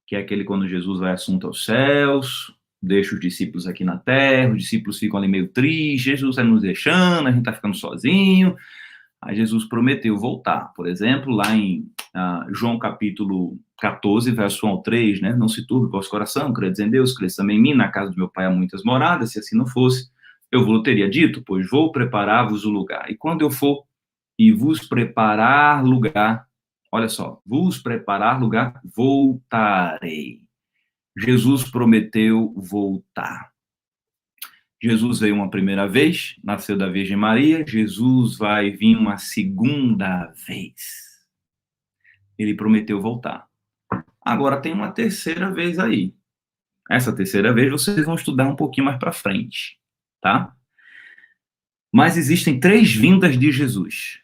S2: que é aquele quando Jesus vai assunto aos céus, deixa os discípulos aqui na terra, os discípulos ficam ali meio tristes, Jesus está nos deixando, a gente está ficando sozinho. Aí Jesus prometeu voltar. Por exemplo, lá em João capítulo 14, verso 1 ao 3, né? Não se turbe o vosso coração, credes em Deus, credes também em mim, na casa do meu pai há muitas moradas, se assim não fosse, eu vos teria dito, pois vou preparar-vos o lugar. E quando eu for e vos preparar lugar, olha só, vos preparar lugar, voltarei. Jesus prometeu voltar. Jesus veio uma primeira vez, nasceu da Virgem Maria, Jesus vai vir uma segunda vez. Ele prometeu voltar. Agora tem uma terceira vez aí. Essa terceira vez vocês vão estudar um pouquinho mais para frente, tá? Mas existem 3 vindas de Jesus.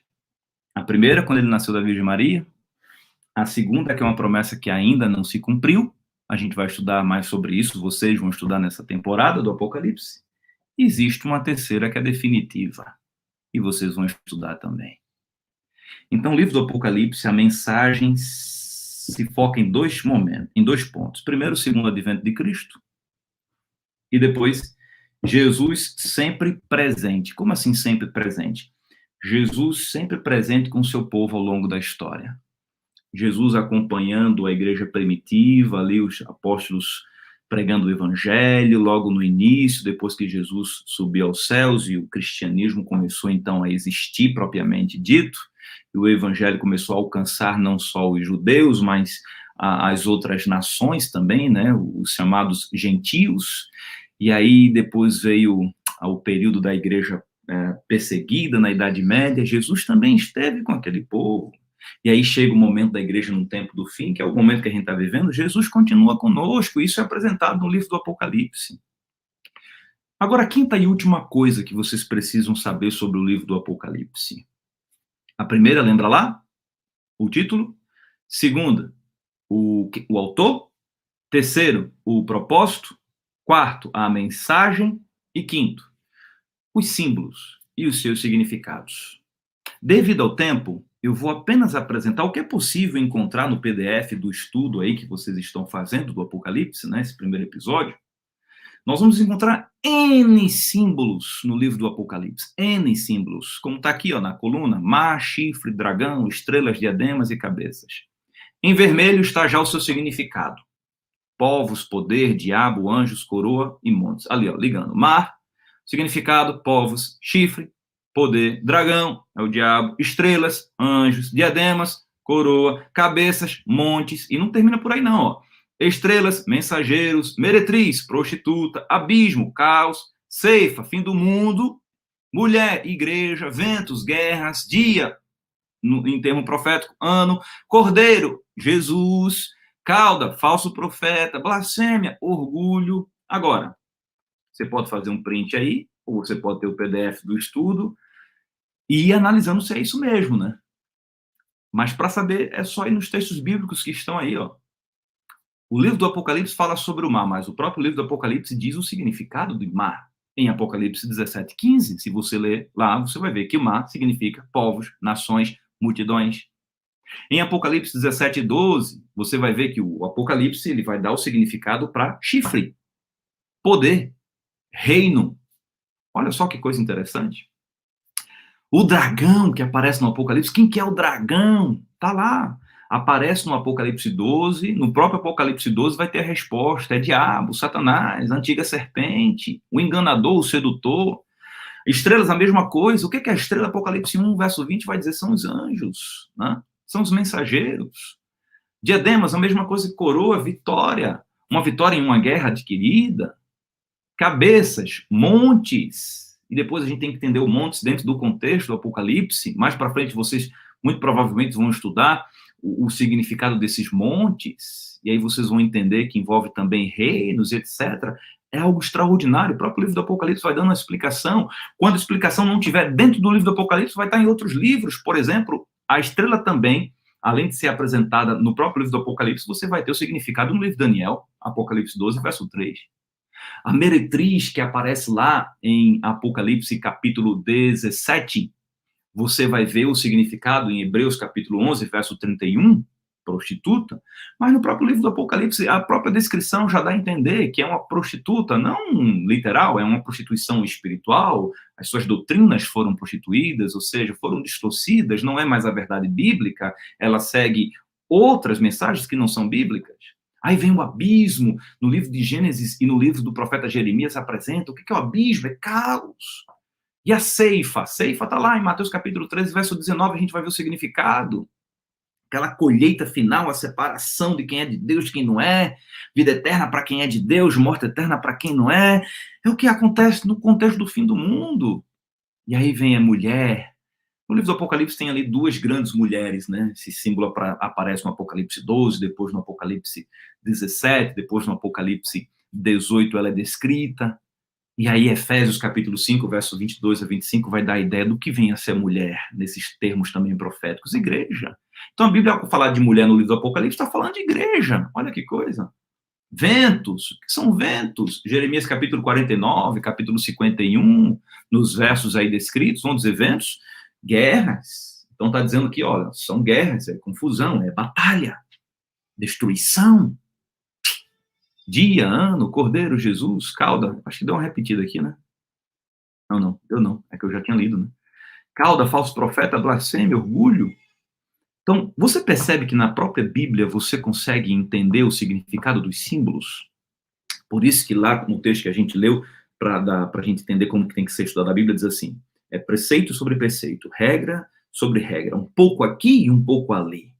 S2: A primeira, quando ele nasceu da Virgem Maria. A segunda, que é uma promessa que ainda não se cumpriu. A gente vai estudar mais sobre isso, vocês vão estudar nessa temporada do Apocalipse. Existe uma terceira que é definitiva, e vocês vão estudar também. Então, o livro do Apocalipse, a mensagem se foca em 2 momentos, em 2 pontos. Primeiro, o segundo advento de Cristo, e depois, Jesus sempre presente. Como assim sempre presente? Jesus sempre presente com o seu povo ao longo da história. Jesus acompanhando a igreja primitiva, ali os apóstolos pregando o evangelho, logo no início, depois que Jesus subiu aos céus e o cristianismo começou então a existir propriamente dito, e o evangelho começou a alcançar não só os judeus, mas as outras nações também, né, os chamados gentios, e aí depois veio o período da igreja perseguida na Idade Média. Jesus também esteve com aquele povo. E aí chega o momento da igreja no tempo do fim, que é o momento que a gente está vivendo. Jesus continua conosco, isso é apresentado no livro do Apocalipse. Agora, a quinta e última coisa que vocês precisam saber sobre o livro do Apocalipse. A primeira, lembra lá? O título. Segunda, o autor. Terceiro, o propósito. Quarto, a mensagem. E quinto, os símbolos e os seus significados. Devido ao tempo, eu vou apenas apresentar o que é possível encontrar no PDF do estudo aí que vocês estão fazendo do Apocalipse, né, esse primeiro episódio. Nós vamos encontrar N símbolos no livro do Apocalipse, N símbolos, como está aqui ó, na coluna, mar, chifre, dragão, estrelas, diademas e cabeças. Em vermelho está já o seu significado. Povos, poder, diabo, anjos, coroa e montes. Ali, ó, ligando. Mar, significado, povos, chifre, poder, dragão, é o diabo, estrelas, anjos, diademas, coroa, cabeças, montes, e não termina por aí não, ó. Estrelas, mensageiros, meretriz, prostituta, abismo, caos, ceifa, fim do mundo, mulher, igreja, ventos, guerras, dia, em termo profético, ano, cordeiro, Jesus, cauda, falso profeta, blasfêmia, orgulho. Agora, você pode fazer um print aí, ou você pode ter o PDF do estudo e ir analisando se é isso mesmo, né? Mas para saber, é só ir nos textos bíblicos que estão aí, ó. O livro do Apocalipse fala sobre o mar, mas o próprio livro do Apocalipse diz o significado do mar. Em Apocalipse 17:15, se você ler lá, você vai ver que o mar significa povos, nações, multidões. Em Apocalipse 17:12, você vai ver que o Apocalipse ele vai dar o significado para chifre, poder, reino. Olha só que coisa interessante. O dragão que aparece no Apocalipse, quem que é o dragão? Tá lá. Aparece no Apocalipse 12, no próprio Apocalipse 12 vai ter a resposta, é diabo, Satanás, a antiga serpente, o enganador, o sedutor. Estrelas, a mesma coisa. O que é a estrela? Apocalipse 1, verso 20 vai dizer são os anjos, né? são os mensageiros. Diademas, a mesma coisa que coroa, vitória. Uma vitória em uma guerra adquirida. Cabeças, montes. E depois a gente tem que entender o montes dentro do contexto do Apocalipse. Mais para frente vocês muito provavelmente vão estudar o significado desses montes. E aí vocês vão entender que envolve também reinos, etc. É algo extraordinário. O próprio livro do Apocalipse vai dando uma explicação. Quando a explicação não estiver dentro do livro do Apocalipse, vai estar em outros livros. Por exemplo, a estrela também, além de ser apresentada no próprio livro do Apocalipse, você vai ter o significado no livro de Daniel, Apocalipse 12, verso 3. A meretriz que aparece lá em Apocalipse capítulo 17, você vai ver o significado em Hebreus capítulo 11, verso 31, prostituta, mas no próprio livro do Apocalipse, a própria descrição já dá a entender que é uma prostituta, não literal, é uma prostituição espiritual, as suas doutrinas foram prostituídas, ou seja, foram distorcidas, não é mais a verdade bíblica, ela segue outras mensagens que não são bíblicas. Aí vem o abismo, no livro de Gênesis e no livro do profeta Jeremias apresenta, o que é o abismo? É caos. E a ceifa? A ceifa está lá em Mateus capítulo 13, verso 19, a gente vai ver o significado. Aquela colheita final, a separação de quem é de Deus, de quem não é, vida eterna para quem é de Deus, morte eterna para quem não é. É o que acontece no contexto do fim do mundo. E aí vem a mulher. No livro do Apocalipse tem ali duas grandes mulheres, né? Esse símbolo aparece no Apocalipse 12, depois no Apocalipse 17, depois no Apocalipse 18 ela é descrita. E aí Efésios capítulo 5, verso 22 a 25 vai dar a ideia do que vem a ser mulher, nesses termos também proféticos, igreja. Então a Bíblia, ao falar de mulher no livro do Apocalipse, está falando de igreja. Olha que coisa. Ventos, o que são ventos? Jeremias capítulo 49, capítulo 51, nos versos aí descritos, vão dizer ventos, guerras. Então está dizendo que, olha, são guerras, é confusão, é batalha, destruição. Dia, ano, Cordeiro, Jesus, cauda. Acho que deu uma repetida aqui, né? Não, deu não. É que eu já tinha lido, né? Cauda, falso profeta, blasfêmia, orgulho. Então, você percebe que na própria Bíblia você consegue entender o significado dos símbolos? Por isso que lá no texto que a gente leu, para a gente entender como que tem que ser estudada a Bíblia, diz assim, é preceito sobre preceito, regra sobre regra, um pouco aqui e um pouco ali.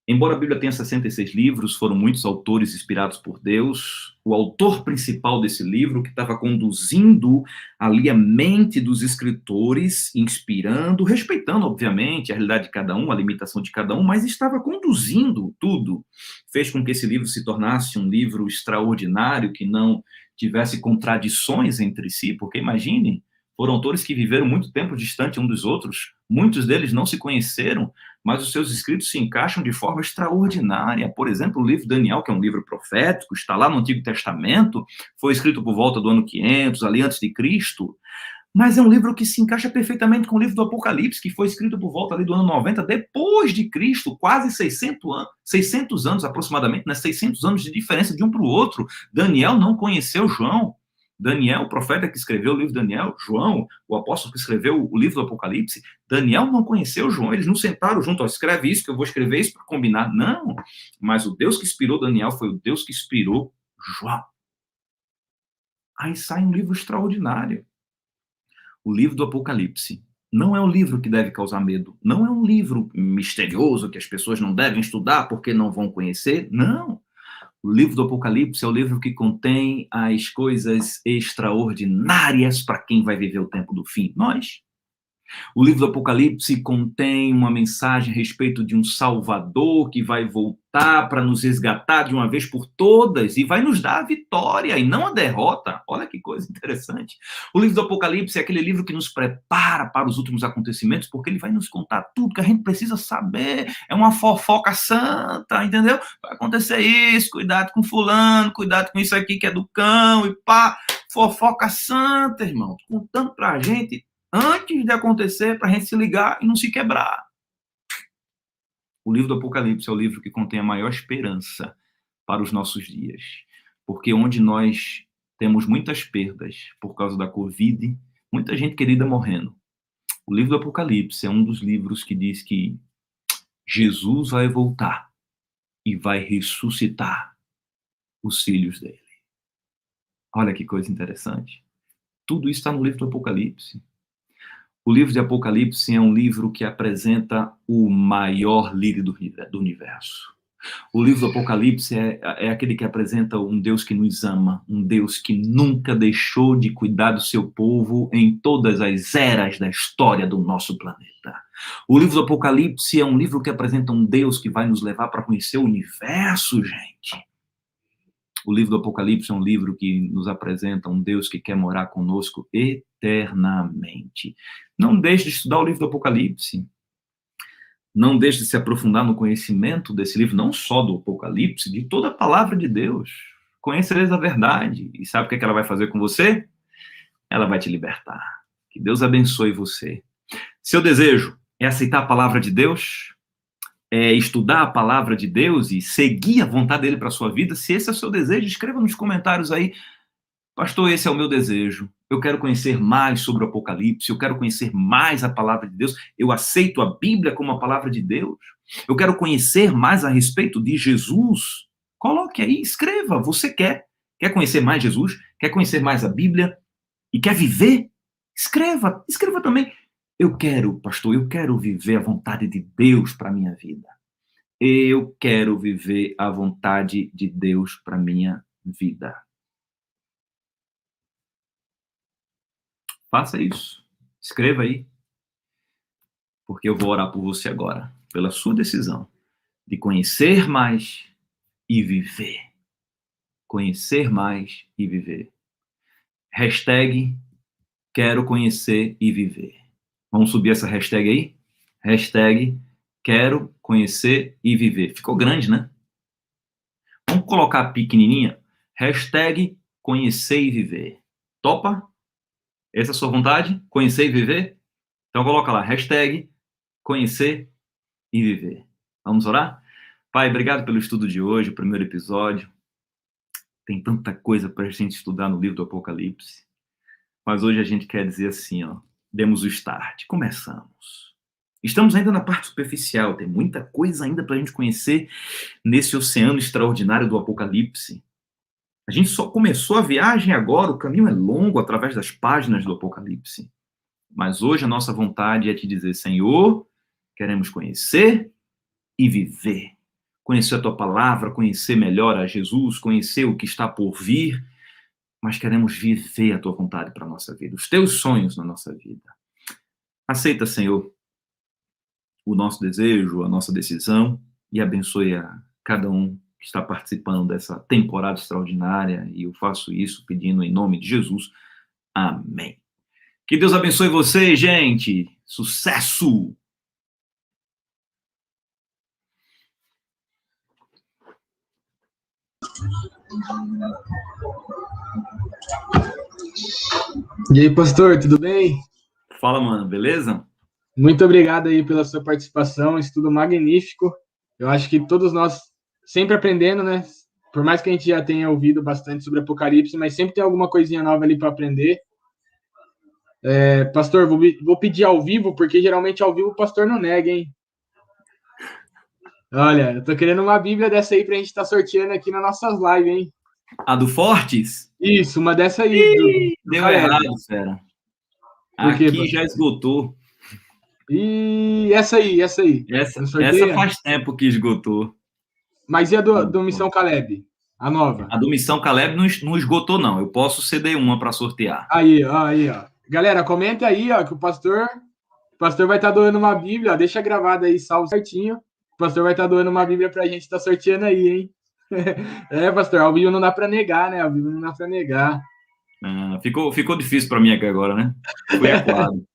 S2: Embora a Bíblia tenha 66 livros, foram muitos autores inspirados por Deus. O autor principal desse livro, que estava conduzindo ali a mente dos escritores, inspirando, respeitando, obviamente, a realidade de cada um, a limitação de cada um, mas estava conduzindo tudo. Fez com que esse livro se tornasse um livro extraordinário, que não tivesse contradições entre si, porque imagine, foram autores que viveram muito tempo distante um dos outros, muitos deles não se conheceram, mas os seus escritos se encaixam de forma extraordinária. Por exemplo, o livro de Daniel, que é um livro profético, está lá no Antigo Testamento, foi escrito por volta do ano 500, ali antes de Cristo, mas é um livro que se encaixa perfeitamente com o livro do Apocalipse, que foi escrito por volta ali do ano 90, depois de Cristo, quase 600 anos aproximadamente, né? 600 anos de diferença de um para o outro. Daniel não conheceu João. Daniel, o profeta que escreveu o livro de Daniel, João, o apóstolo que escreveu o livro do Apocalipse, Daniel não conheceu João, eles não sentaram junto, ó, escreve isso que eu vou escrever isso para combinar, não, mas o Deus que inspirou Daniel foi o Deus que inspirou João. Aí sai um livro extraordinário, o livro do Apocalipse. Não é um livro que deve causar medo, não é um livro misterioso que as pessoas não devem estudar porque não vão conhecer, não. O livro do Apocalipse é o livro que contém as coisas extraordinárias para quem vai viver o tempo do fim. Nós. O livro do Apocalipse contém uma mensagem a respeito de um Salvador que vai voltar para nos resgatar de uma vez por todas e vai nos dar a vitória e não a derrota. Olha que coisa interessante. O livro do Apocalipse é aquele livro que nos prepara para os últimos acontecimentos, porque ele vai nos contar tudo que a gente precisa saber. É uma fofoca santa, entendeu? Vai acontecer isso, cuidado com fulano, cuidado com isso aqui que é do cão e pá. Fofoca santa, irmão. Contando pra gente antes de acontecer, para a gente se ligar e não se quebrar. O livro do Apocalipse é o livro que contém a maior esperança para os nossos dias. Porque onde nós temos muitas perdas por causa da Covid, muita gente querida morrendo. O livro do Apocalipse é um dos livros que diz que Jesus vai voltar e vai ressuscitar os filhos dele. Olha que coisa interessante. Tudo isso está no livro do Apocalipse. O livro de Apocalipse é um livro que apresenta o maior líder do universo. O livro do Apocalipse é aquele que apresenta um Deus que nos ama, um Deus que nunca deixou de cuidar do seu povo em todas as eras da história do nosso planeta. O livro do Apocalipse é um livro que apresenta um Deus que vai nos levar para conhecer o universo, gente. O livro do Apocalipse é um livro que nos apresenta um Deus que quer morar conosco eternamente. Não deixe de estudar o livro do Apocalipse. Não deixe de se aprofundar no conhecimento desse livro, não só do Apocalipse, de toda a palavra de Deus. Conhecereis a verdade. E sabe o que ela vai fazer com você? Ela vai te libertar. Que Deus abençoe você. Seu desejo é aceitar a palavra de Deus? É estudar a palavra de Deus e seguir a vontade dele para a sua vida? Se esse é o seu desejo, escreva nos comentários aí. Pastor, esse é o meu desejo. Eu quero conhecer mais sobre o Apocalipse, eu quero conhecer mais a palavra de Deus, eu aceito a Bíblia como a palavra de Deus, eu quero conhecer mais a respeito de Jesus. Coloque aí, escreva. Você quer conhecer mais Jesus? Quer conhecer mais a Bíblia? E quer viver? Escreva também. Eu quero, pastor, eu quero viver a vontade de Deus para a minha vida. Eu quero viver a vontade de Deus para a minha vida. Faça isso. Escreva aí. Porque eu vou orar por você agora, pela sua decisão de conhecer mais e viver. Conhecer mais e viver. Hashtag quero conhecer e viver. Vamos subir essa hashtag aí? Hashtag quero conhecer e viver. Ficou grande, né? Vamos colocar pequenininha. Hashtag conhecer e viver. Topa? Essa é a sua vontade? Conhecer e viver? Então coloca lá, hashtag conhecer e viver. Vamos orar? Pai, obrigado pelo estudo de hoje, o primeiro episódio. Tem tanta coisa para a gente estudar no livro do Apocalipse. Mas hoje a gente quer dizer assim, ó, demos o start, começamos. Estamos ainda na parte superficial, tem muita coisa ainda para a gente conhecer nesse oceano extraordinário do Apocalipse. A gente só começou a viagem agora, o caminho é longo através das páginas do Apocalipse. Mas hoje a nossa vontade é te dizer, Senhor, queremos conhecer e viver. Conhecer a tua palavra, conhecer melhor a Jesus, conhecer o que está por vir, mas queremos viver a tua vontade para a nossa vida, os teus sonhos na nossa vida. Aceita, Senhor, o nosso desejo, a nossa decisão e abençoe a cada um que está participando dessa temporada extraordinária, e eu faço isso pedindo em nome de Jesus. Amém. Que Deus abençoe vocês, gente. Sucesso!
S3: E aí, pastor, tudo bem?
S2: Fala, mano, beleza?
S3: Muito obrigado aí pela sua participação, estudo magnífico. Eu acho que todos nós sempre aprendendo, né? Por mais que a gente já tenha ouvido bastante sobre Apocalipse, mas sempre tem alguma coisinha nova ali para aprender. Pastor, vou pedir ao vivo, porque geralmente ao vivo o pastor não nega, hein? Olha, eu tô querendo uma Bíblia dessa aí pra gente estar sorteando aqui nas nossas lives, hein?
S2: A do Fortes?
S3: Isso, uma dessa aí.
S2: Deu errado, fera. Aqui já esgotou.
S3: E essa aí?
S2: Essa faz tempo que esgotou.
S3: Mas e a do Missão Caleb? A nova?
S2: A do Missão Caleb não esgotou, não. Eu posso ceder uma para sortear.
S3: Aí, ó. Galera, comenta aí, ó, que o pastor vai estar doando uma Bíblia. Ó, deixa gravado aí, salvo certinho. O pastor vai estar doando uma Bíblia pra gente estar sorteando aí, hein? Pastor, ao vivo não dá para negar, né? Ao vivo não dá para negar.
S2: Ficou difícil para mim aqui agora, né? Fui acuado.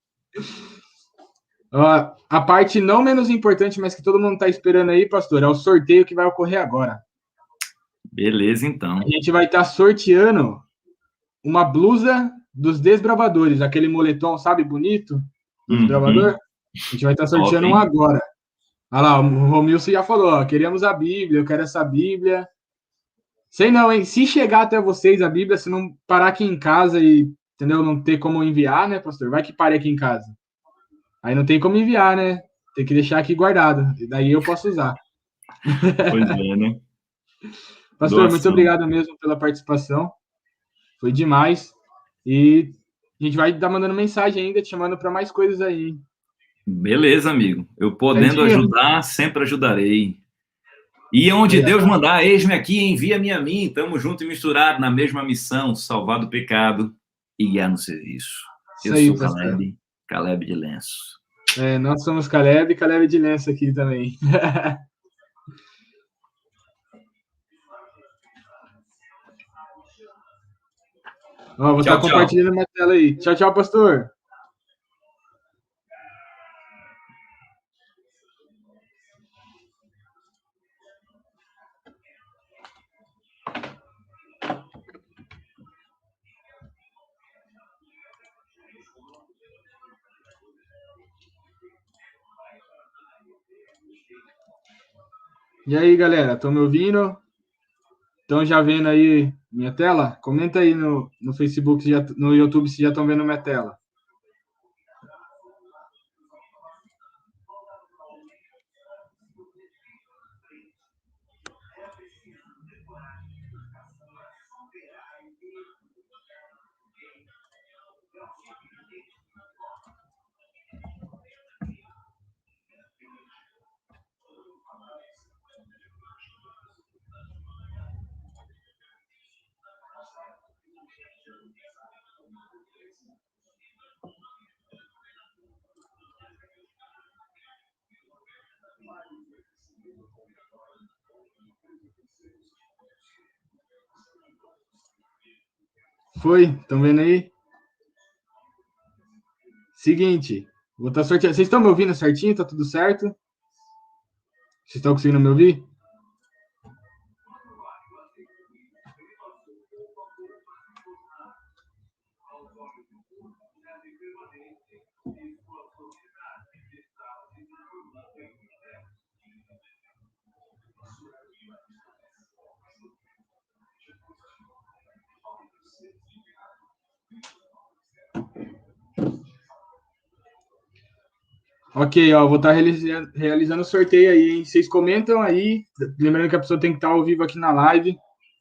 S3: Ó, a parte não menos importante, mas que todo mundo está esperando aí, pastor, é o sorteio que vai ocorrer agora.
S2: Beleza, então.
S3: A gente vai estar sorteando uma blusa dos Desbravadores, aquele moletom, sabe, bonito? Do Desbravador. A gente vai estar sorteando um agora. Olha lá, o Romilson já falou, ó, queremos a Bíblia, eu quero essa Bíblia. Sei não, hein? Se chegar até vocês a Bíblia, se não parar aqui em casa e, entendeu, não ter como enviar, né, pastor? Vai que pare aqui em casa. Aí não tem como enviar, né? Tem que deixar aqui guardado. E daí eu posso usar.
S2: Pois é, né?
S3: Pastor, muito obrigado mesmo pela participação. Foi demais. E A gente vai estar mandando mensagem ainda, te chamando para mais coisas aí.
S2: Beleza, amigo. Eu podendo ajudar, sempre ajudarei. E onde Deus mandar, eis-me aqui, envia-me a mim. Estamos juntos e misturados na mesma missão, salvar do pecado e guiar no serviço. Eu sou Caleb de Lenço.
S3: Nós somos Caleb de Lenço aqui também. Vou estar compartilhando minha tela aí. Tchau, tchau, pastor. E aí, galera, estão me ouvindo? Estão já vendo aí minha tela? Comenta aí no Facebook, no YouTube, se já estão vendo minha tela. Foi? Estão vendo aí? Seguinte, vou estar sorteando. Vocês estão me ouvindo certinho? Tá tudo certo? Vocês estão conseguindo me ouvir? Ok, vou estar realizando o sorteio aí, hein? Vocês comentam aí, lembrando que a pessoa tem que estar ao vivo aqui na live.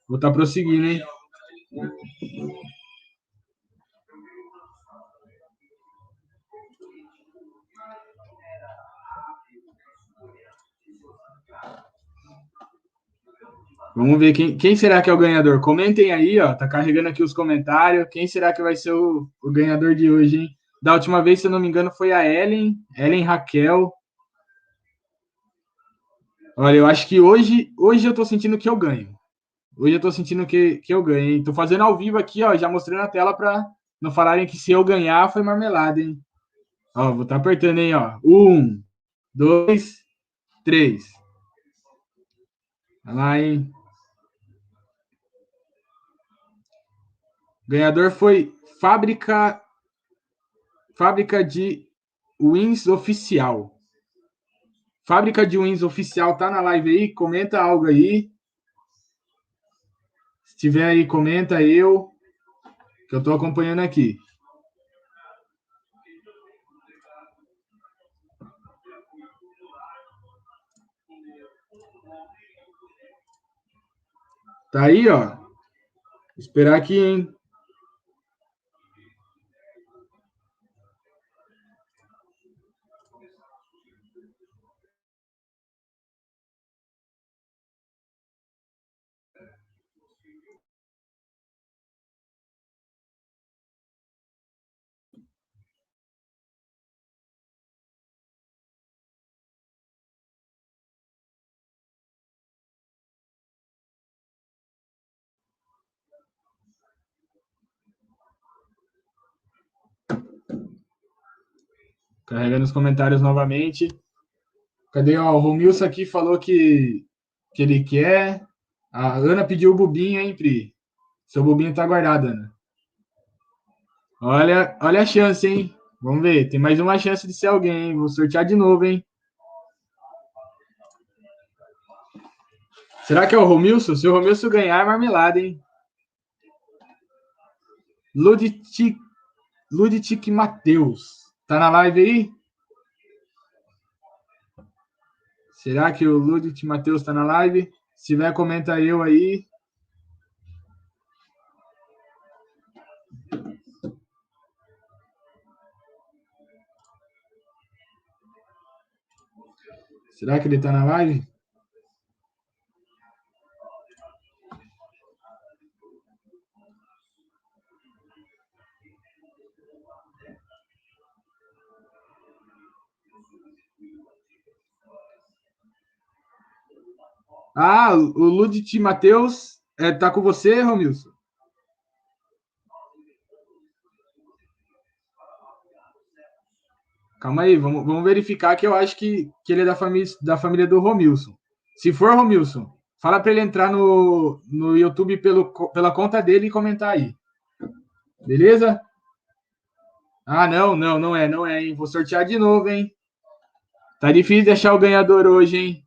S3: Vou estar prosseguindo, hein? Vamos ver quem será que é o ganhador. Comentem aí, tá carregando aqui os comentários. Quem será que vai ser o ganhador de hoje, hein? Da última vez, se eu não me engano, foi a Ellen Raquel. Olha, eu acho que hoje eu tô sentindo que eu ganho. Hoje eu tô sentindo que eu ganho, hein? Tô fazendo ao vivo aqui, já mostrando a tela para não falarem que se eu ganhar foi marmelada, hein? Vou estar apertando, hein, 1, 2, 3. Olha lá, hein? Ganhador foi Fábrica de Wins Oficial. Fábrica de Wins Oficial tá na live aí? Comenta algo aí. Se tiver aí, comenta eu, que eu tô acompanhando aqui. Tá aí, Vou esperar aqui, hein? Carregando os comentários novamente. Cadê? O Romilson aqui falou que ele quer. A Ana pediu o bobinho, hein, Pri? Seu bobinho tá guardado, Ana. Olha a chance, hein? Vamos ver. Tem mais uma chance de ser alguém, hein? Vou sortear de novo, hein? Será que é o Romilson? Se o Romilson ganhar, é marmelada, hein? Luditic Matheus. Tá na live aí? Será que o Ludic Matheus tá na live? Se tiver, comenta eu aí. Será que ele tá na live? Ah, o Ludit Matheus tá com você, Romilson? Calma aí, vamos verificar que eu acho que ele é da família do Romilson. Se for Romilson, fala para ele entrar no YouTube pela conta dele e comentar aí. Beleza? Ah, não é, hein? Vou sortear de novo, hein? Tá difícil de achar o ganhador hoje, hein?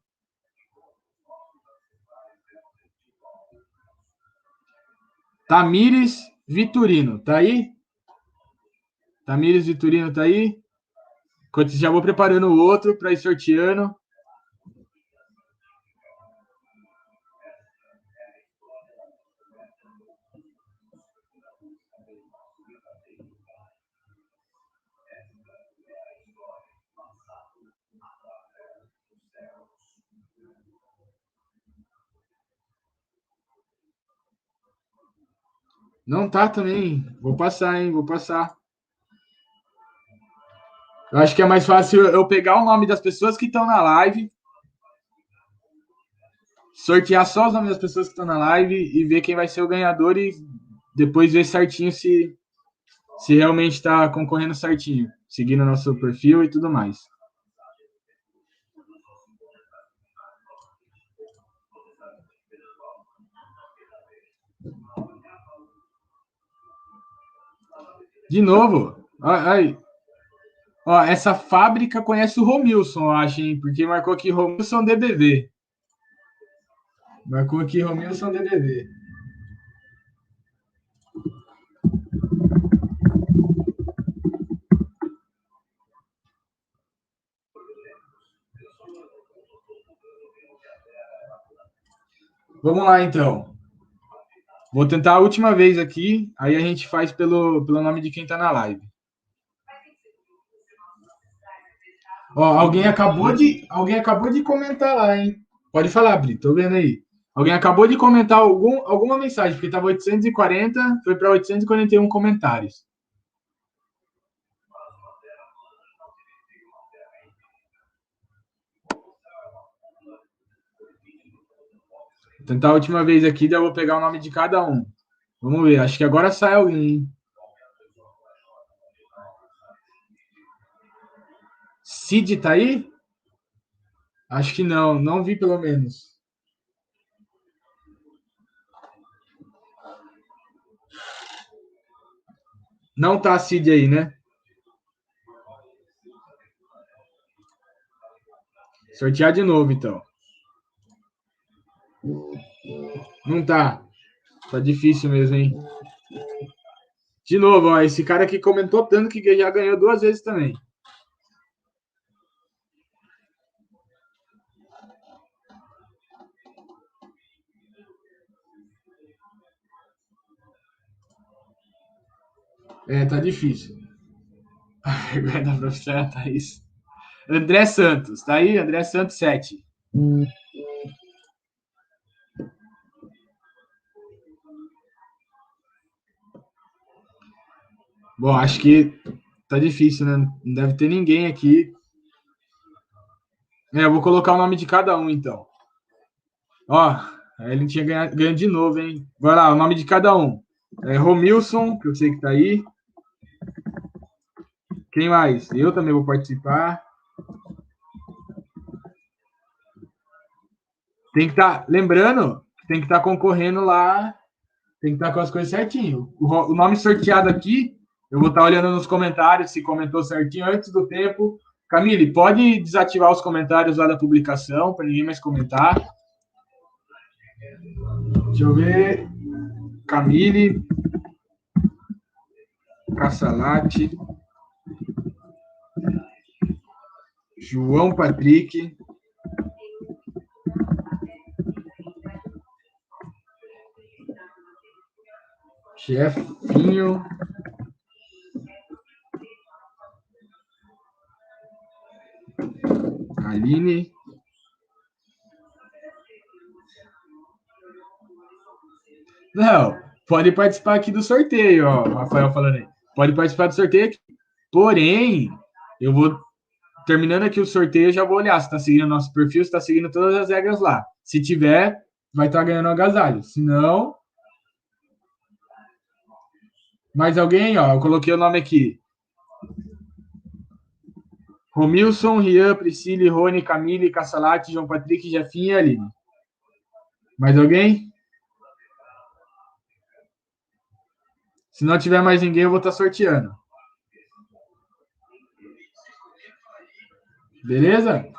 S3: Tamires Vitorino, tá aí? Tamires Vitorino tá aí? Enquanto já vou preparando o outro para ir sorteando. Não tá também. Vou passar, hein? Vou passar. Eu acho que é mais fácil eu pegar o nome das pessoas que estão na live, sortear só os nomes das pessoas que estão na live e ver quem vai ser o ganhador e depois ver certinho se realmente está concorrendo certinho, seguindo o nosso perfil e tudo mais. De novo. Ai. Ó, essa fábrica conhece o Romilson, eu acho, hein? Porque marcou aqui Romilson DBV. Marcou aqui Romilson DBV. Vamos lá, então. Vou tentar a última vez aqui, aí a gente faz pelo nome de quem tá na live. Ó, alguém acabou de comentar lá, hein? Pode falar, Brito, tô vendo aí. Alguém acabou de comentar alguma mensagem, porque tava 840, foi para 841 comentários. Vou tentar a última vez aqui, daí eu vou pegar o nome de cada um. Vamos ver, acho que agora sai alguém, hein? Cid tá aí? Acho que não vi pelo menos. Não tá a Cid aí, né? Sortear de novo, então. Não tá. Tá difícil mesmo, hein? De novo, ó, esse cara aqui comentou tanto que já ganhou 2 vezes também. Tá difícil. Vergonha da professora Thaís. André Santos, tá aí? André Santos 7. Bom, acho que tá difícil, né? Não deve ter ninguém aqui. Eu vou colocar o nome de cada um, então. Ó, ele tinha ganho de novo, hein? Vai lá, o nome de cada um. Romilson, que eu sei que tá aí. Quem mais? Eu também vou participar. Tem que estar, lembrando, tem que estar concorrendo lá, tem que estar com as coisas certinho. O nome sorteado aqui, eu vou estar olhando nos comentários se comentou certinho antes do tempo. Camille, pode desativar os comentários lá da publicação para ninguém mais comentar. Deixa eu ver. Camille, Cassalati, João Patrick, Chefinho, Aline, Não, pode participar aqui do sorteio, ó. O Rafael falando aí. Pode participar do sorteio aqui. Porém, eu vou terminando aqui o sorteio, eu já vou olhar se tá seguindo o nosso perfil, se tá seguindo todas as regras lá. Se tiver, vai estar ganhando um agasalho. Se não... Mais alguém, ó? Eu coloquei o nome aqui. Romilson, Rian, Priscile, Rony, Camille, Cassalati, João Patrick, Jefinha e Aline. Mais alguém? Se não tiver mais ninguém, eu vou estar sorteando. Beleza?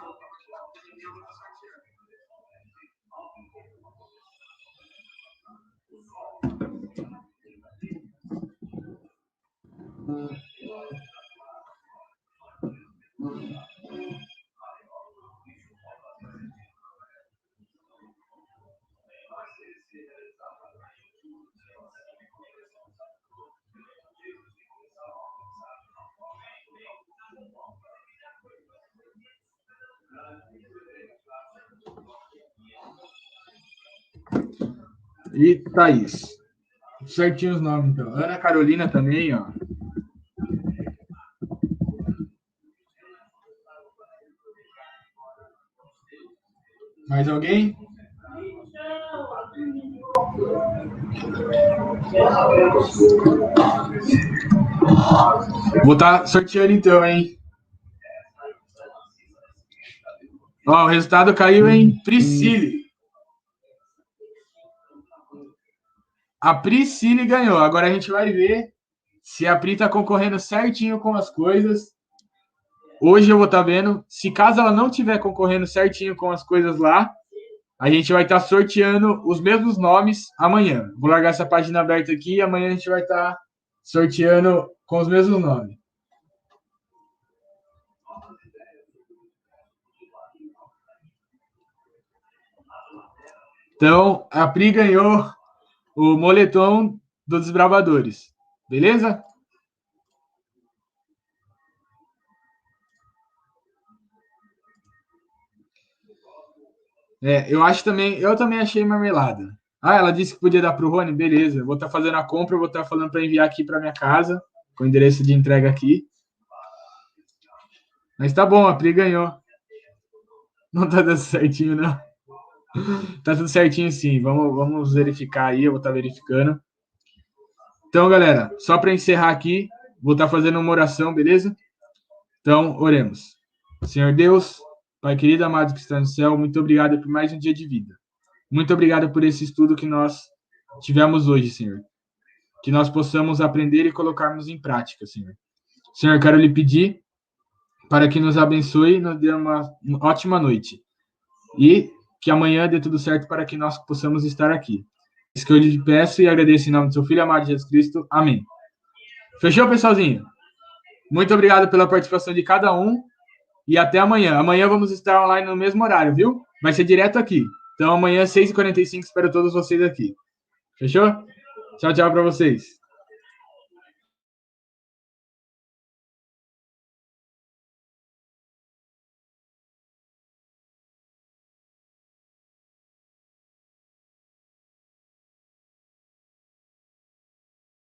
S3: E Thaís. Certinho os nomes, então. Ana Carolina também, ó. Mais alguém? Vou estar sorteando então, hein? Ó, o resultado caiu em Priscile. A Priscile ganhou. Agora a gente vai ver se a Pri tá concorrendo certinho com as coisas. Hoje eu vou estar vendo. Se caso ela não estiver concorrendo certinho com as coisas lá, a gente vai estar sorteando os mesmos nomes amanhã. Vou largar essa página aberta aqui e amanhã a gente vai estar sorteando com os mesmos nomes. Então, a Pri ganhou o moletom dos desbravadores. Beleza? Eu também achei marmelada. Ah, ela disse que podia dar para o Rony? Beleza, eu vou estar fazendo a compra, eu vou estar falando para enviar aqui para minha casa, com o endereço de entrega aqui. Mas tá bom, a Pri ganhou. Não tá dando certinho, não. Tá tudo certinho sim, vamos verificar aí, eu vou estar verificando. Então, galera, só para encerrar aqui, vou estar fazendo uma oração, beleza? Então, oremos. Senhor Deus, Pai querido, amado que está no céu, muito obrigado por mais um dia de vida. Muito obrigado por esse estudo que nós tivemos hoje, Senhor. Que nós possamos aprender e colocarmos em prática, Senhor. Senhor, quero lhe pedir para que nos abençoe e nos dê uma ótima noite. E que amanhã dê tudo certo para que nós possamos estar aqui. Isso que eu lhe peço e agradeço em nome do seu Filho amado Jesus Cristo. Amém. Fechou, pessoalzinho? Muito obrigado pela participação de cada um. E até amanhã. Amanhã vamos estar online no mesmo horário, viu? Vai ser direto aqui. Então, amanhã, 6h45, espero todos vocês aqui. Fechou? Tchau, tchau para vocês.